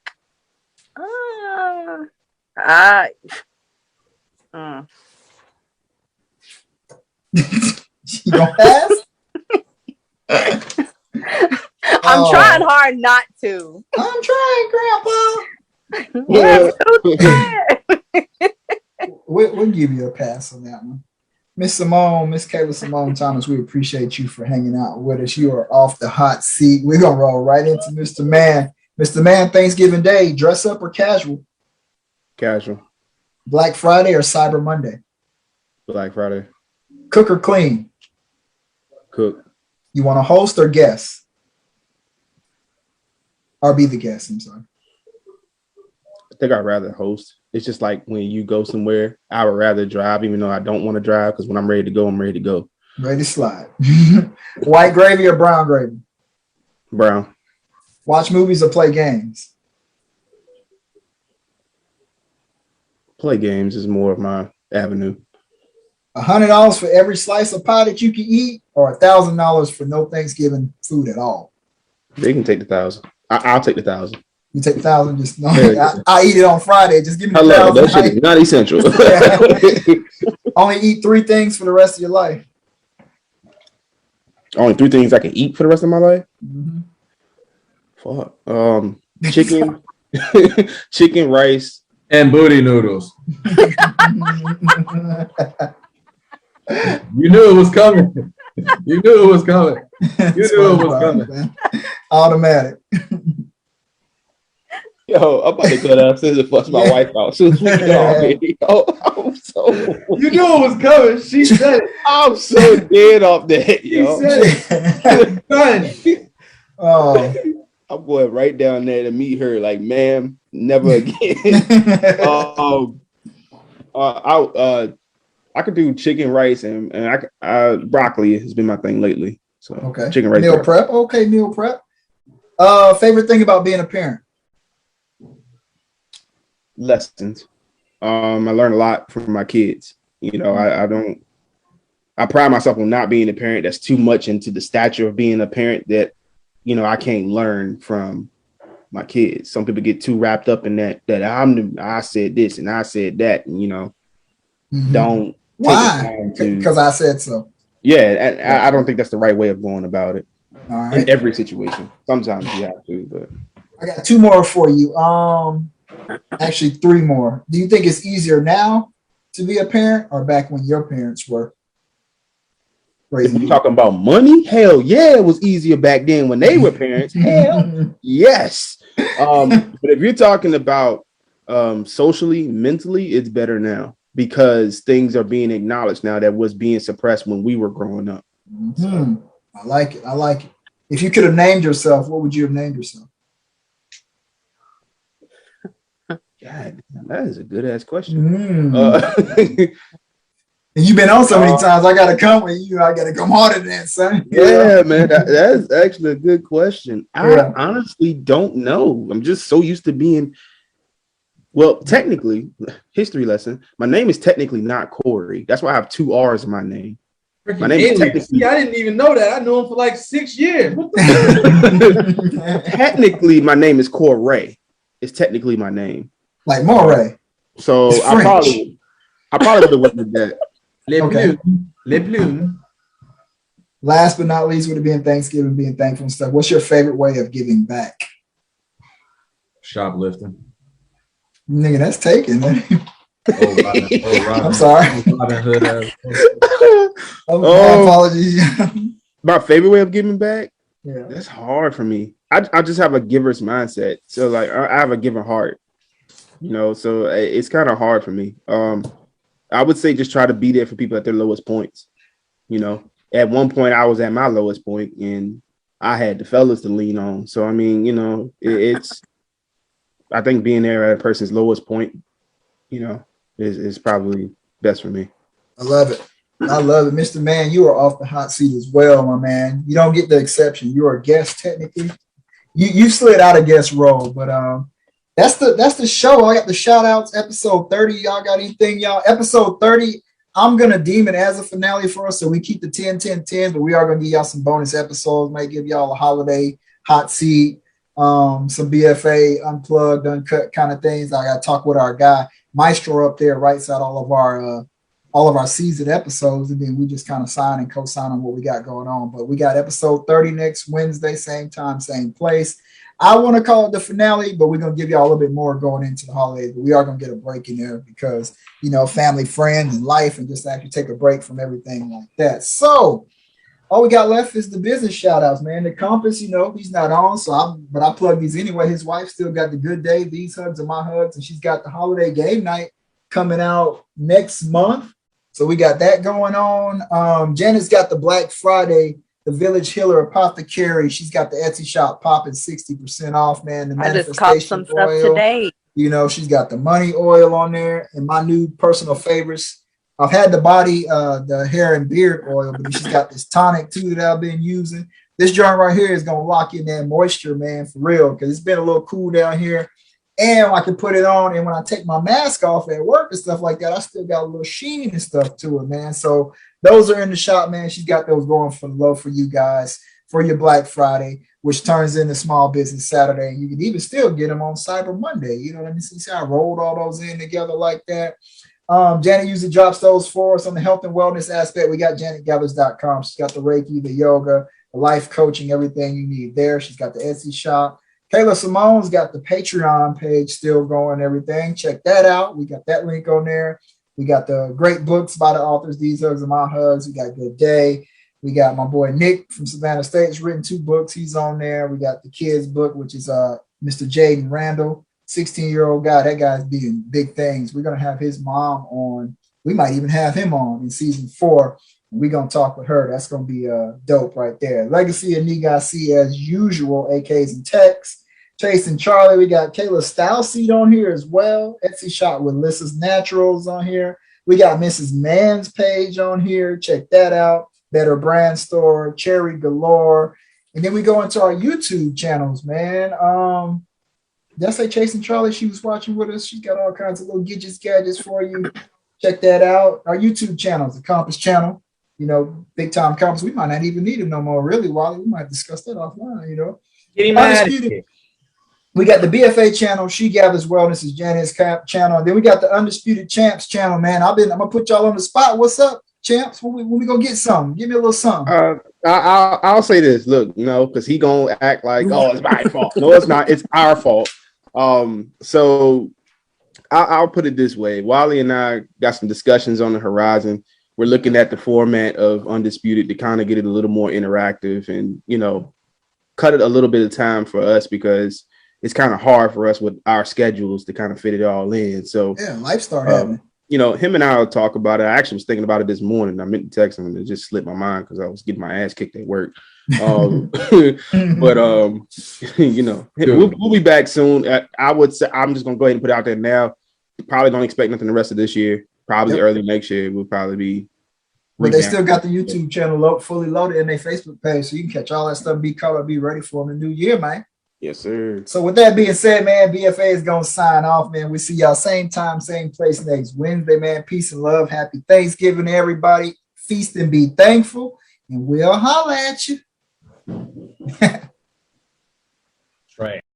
Speaker 2: You don't pass?
Speaker 4: I'm trying hard not to.
Speaker 2: I'm trying, Grandpa.
Speaker 4: Yeah.
Speaker 2: We'll give you a pass on that one. Miss Simone, Miss Kayla Simone Thomas, we appreciate you for hanging out with us. You are off the hot seat. We're going to roll right into Mr. Mann. Mr. Mann, Thanksgiving Day, dress up or casual?
Speaker 3: Casual.
Speaker 2: Black Friday or Cyber Monday?
Speaker 3: Black Friday.
Speaker 2: Cook or clean?
Speaker 3: Cook.
Speaker 2: You want to host or guest? Or be the guest, I'm sorry.
Speaker 3: I think I'd rather host. It's just like when you go somewhere, I would rather drive, even though I don't want to drive, because when I'm ready to go, I'm ready to go.
Speaker 2: Ready to slide. White gravy or brown gravy?
Speaker 3: Brown.
Speaker 2: Watch movies or play games?
Speaker 3: Play games is more of my avenue.
Speaker 2: $100 for every slice of pie that you can eat, or $1,000 for no Thanksgiving food at all?
Speaker 3: They can take the 1,000. I'll take the 1,000.
Speaker 2: You take 1,000, just no. I eat it on Friday. Just give me the 1,000.
Speaker 3: That shit is not essential.
Speaker 2: Only eat 3 things for the rest of your life.
Speaker 3: Only 3 things I can eat for the rest of my life.
Speaker 2: Mm-hmm.
Speaker 3: Fuck. Chicken, chicken, rice,
Speaker 1: and booty noodles. You knew it was coming. You knew it was coming. You knew it was coming.
Speaker 2: Man. Automatic.
Speaker 3: Yo, I'm about to go downstairs and fuss my wife out. Soon as we get already. I'm so.
Speaker 1: You knew it was coming. She said it.
Speaker 3: I'm so dead off that.
Speaker 1: She
Speaker 3: Yo.
Speaker 1: said it.
Speaker 2: Oh.
Speaker 3: I'm going right down there to meet her. Like, ma'am, never again. I could do chicken, rice, and broccoli has been my thing lately. So
Speaker 2: okay,
Speaker 3: chicken, rice,
Speaker 2: meal prep. Okay, meal prep. Favorite thing about being a parent?
Speaker 3: Lessons. I learn a lot from my kids. You know, I pride myself on not being a parent that's too much into the stature of being a parent that, you know, I can't learn from my kids. Some people get too wrapped up in that I said this and I said that, and, you know, don't.
Speaker 2: Why? Because I said so.
Speaker 3: Yeah, I don't think that's the right way of going about it.
Speaker 2: All right.
Speaker 3: In every situation. Sometimes you have to, but
Speaker 2: I got 2 more for you. Actually 3 more. Do you think it's easier now to be a parent or back when your parents were raising
Speaker 3: if
Speaker 2: you?
Speaker 3: you're talking about money, hell yeah, it was easier back then when they were parents. Hell yes. But if you're talking about socially, mentally, it's better now because things are being acknowledged now that was being suppressed when we were growing up.
Speaker 2: Mm-hmm. I like it. I like it. If you could have named yourself, what would you have named yourself?
Speaker 3: God, that is a good ass question.
Speaker 2: And you've been on so many times. I got to come with you. I got to come harder than that, son.
Speaker 3: Yeah, man, that's actually a good question. I honestly don't know. I'm just so used to being. Well, technically, history lesson. My name is technically not Corey. That's why I have 2 R's in my name. My name is technically.
Speaker 1: I didn't even know that. I knew him for like 6 years.
Speaker 3: Technically, my name is Corey. It's technically my name.
Speaker 2: Like Moray.
Speaker 3: So I probably would have went with that.
Speaker 1: Le Plume.
Speaker 2: Last but not least, would it be in Thanksgiving, being thankful and stuff? What's your favorite way of giving back?
Speaker 1: Shoplifting.
Speaker 2: Nigga, that's taken.
Speaker 1: Robin.
Speaker 2: I'm sorry.
Speaker 1: Robin Hood.
Speaker 2: My apologies.
Speaker 3: My favorite way of giving back?
Speaker 2: Yeah.
Speaker 3: That's hard for me. I just have a giver's mindset. So like I have a giving heart. You know, so it's kind of hard for me. I would say just try to be there for people at their lowest points. You know, at one point I was at my lowest point and I had the fellas to lean on. So I mean, you know, it's I think being there at a person's lowest point, you know, is probably best for me.
Speaker 2: I love it. I love it. Mr. Man, you are off the hot seat as well, my man. You don't get the exception. You're a guest technically. You slid out of guest role, but that's the show. I got the shout outs. Episode 30. Y'all got anything, y'all? Episode 30. I'm gonna deem it as a finale for us. So we keep the 10, 10, 10, but we are gonna give y'all some bonus episodes, might give y'all a holiday hot seat, some BFA unplugged, uncut kind of things. I gotta talk with our guy Maestro up there, writes out all of our season episodes, and then we just kind of sign and co-sign on what we got going on. But we got episode 30 next Wednesday, same time, same place. I want to call it the finale, but we're going to give y'all a little bit more going into the holidays. But we are going to get a break in there because, you know, family, friends, and life, and just actually take a break from everything like that. So all we got left is the business shout outs, man. The Compass, you know, he's not on, but I plug these anyway. His wife still got the Good Day, These Hugs Are My Hugs, and she's got the holiday game night coming out next month. So we got that going on. Janet's got the Black Friday, the Village Healer Apothecary. She's got the Etsy shop popping 60% off, man. The
Speaker 4: I just caught some stuff today.
Speaker 2: You know, she's got the money oil on there. And my new personal favorites, I've had the body, the hair and beard oil, but she's got this tonic too that I've been using. This joint right here is going to lock in that moisture, man, for real, because it's been a little cool down here. And I can put it on, and when I take my mask off at work and stuff like that, I still got a little sheen and stuff to it, man. So those are in the shop, man. She's got those going for low for you guys for your Black Friday, which turns into Small Business Saturday. And you can even still get them on Cyber Monday. You know what I mean? See how I rolled all those in together like that. Janet usually drops those for us on the health and wellness aspect. We got janetgathers.com. She's got the Reiki, the yoga, the life coaching, everything you need there. She's got the Etsy shop. Kayla Simone's got the Patreon page still going, everything. Check that out. We got that link on there. We got the great books by the authors, These Hugs Are My Hugs. We got Good Day. We got my boy Nick from Savannah State. He's written 2 books. He's on there. We got the kids book, which is Mr. Jaden Randall, 16-year-old guy. That guy's doing big things. We're going to have his mom on. We might even have him on in season 4. We're going to talk with her. That's going to be dope right there. Legacy and Nigasi as usual, AKs and Tex. Chase and Charlie. We got Kayla Style Seat on here as well. Etsy shop with Lissa's Naturals on here. We got Mrs. Mann's page on here. Check that out. Better Brand Store, Cherry Galore. And then we go into our YouTube channels, man. Did I say Chase and Charlie? She was watching with us. She's got all kinds of little gadgets for you. Check that out. Our YouTube channels, the Compass channel. You know, Big Time Compass. We might not even need him no more, really, Wally. We might discuss that offline, you know.
Speaker 5: Get him out of here.
Speaker 2: We got the BFA channel, She Gathers Wellness is Janet's channel. And then we got the Undisputed Champs channel, man. I'm gonna put y'all on the spot. What's up, champs? When we gonna get something? Give me a little something.
Speaker 3: I'll say this. Look, you know, because he gonna act like, oh, it's my fault. No, it's not. It's our fault. So I'll put it this way. Wally and I got some discussions on the horizon. We're looking at the format of Undisputed to kind of get it a little more interactive and, you know, cut it a little bit of time for us because it's kind of hard for us with our schedules to kind of fit it all in. So
Speaker 2: yeah, life started happening.
Speaker 3: You know, him and I will talk about it. I actually was thinking about it this morning. I meant to text him and it just slipped my mind because I was getting my ass kicked at work. But you know, we'll be back soon. I would say I'm just gonna go ahead and put it out there now. Probably don't expect nothing the rest of this year. Probably early next year will probably be.
Speaker 2: But they still got the YouTube channel fully loaded and their Facebook page, so you can catch all that stuff. Be ready for them in the new year, man.
Speaker 3: Yes, sir.
Speaker 2: So with that being said, man, BFA is gonna sign off, man. We see y'all same time, same place next Wednesday, man. Peace and love. Happy Thanksgiving, everybody. Feast and be thankful, and we'll holler at you.
Speaker 5: Right.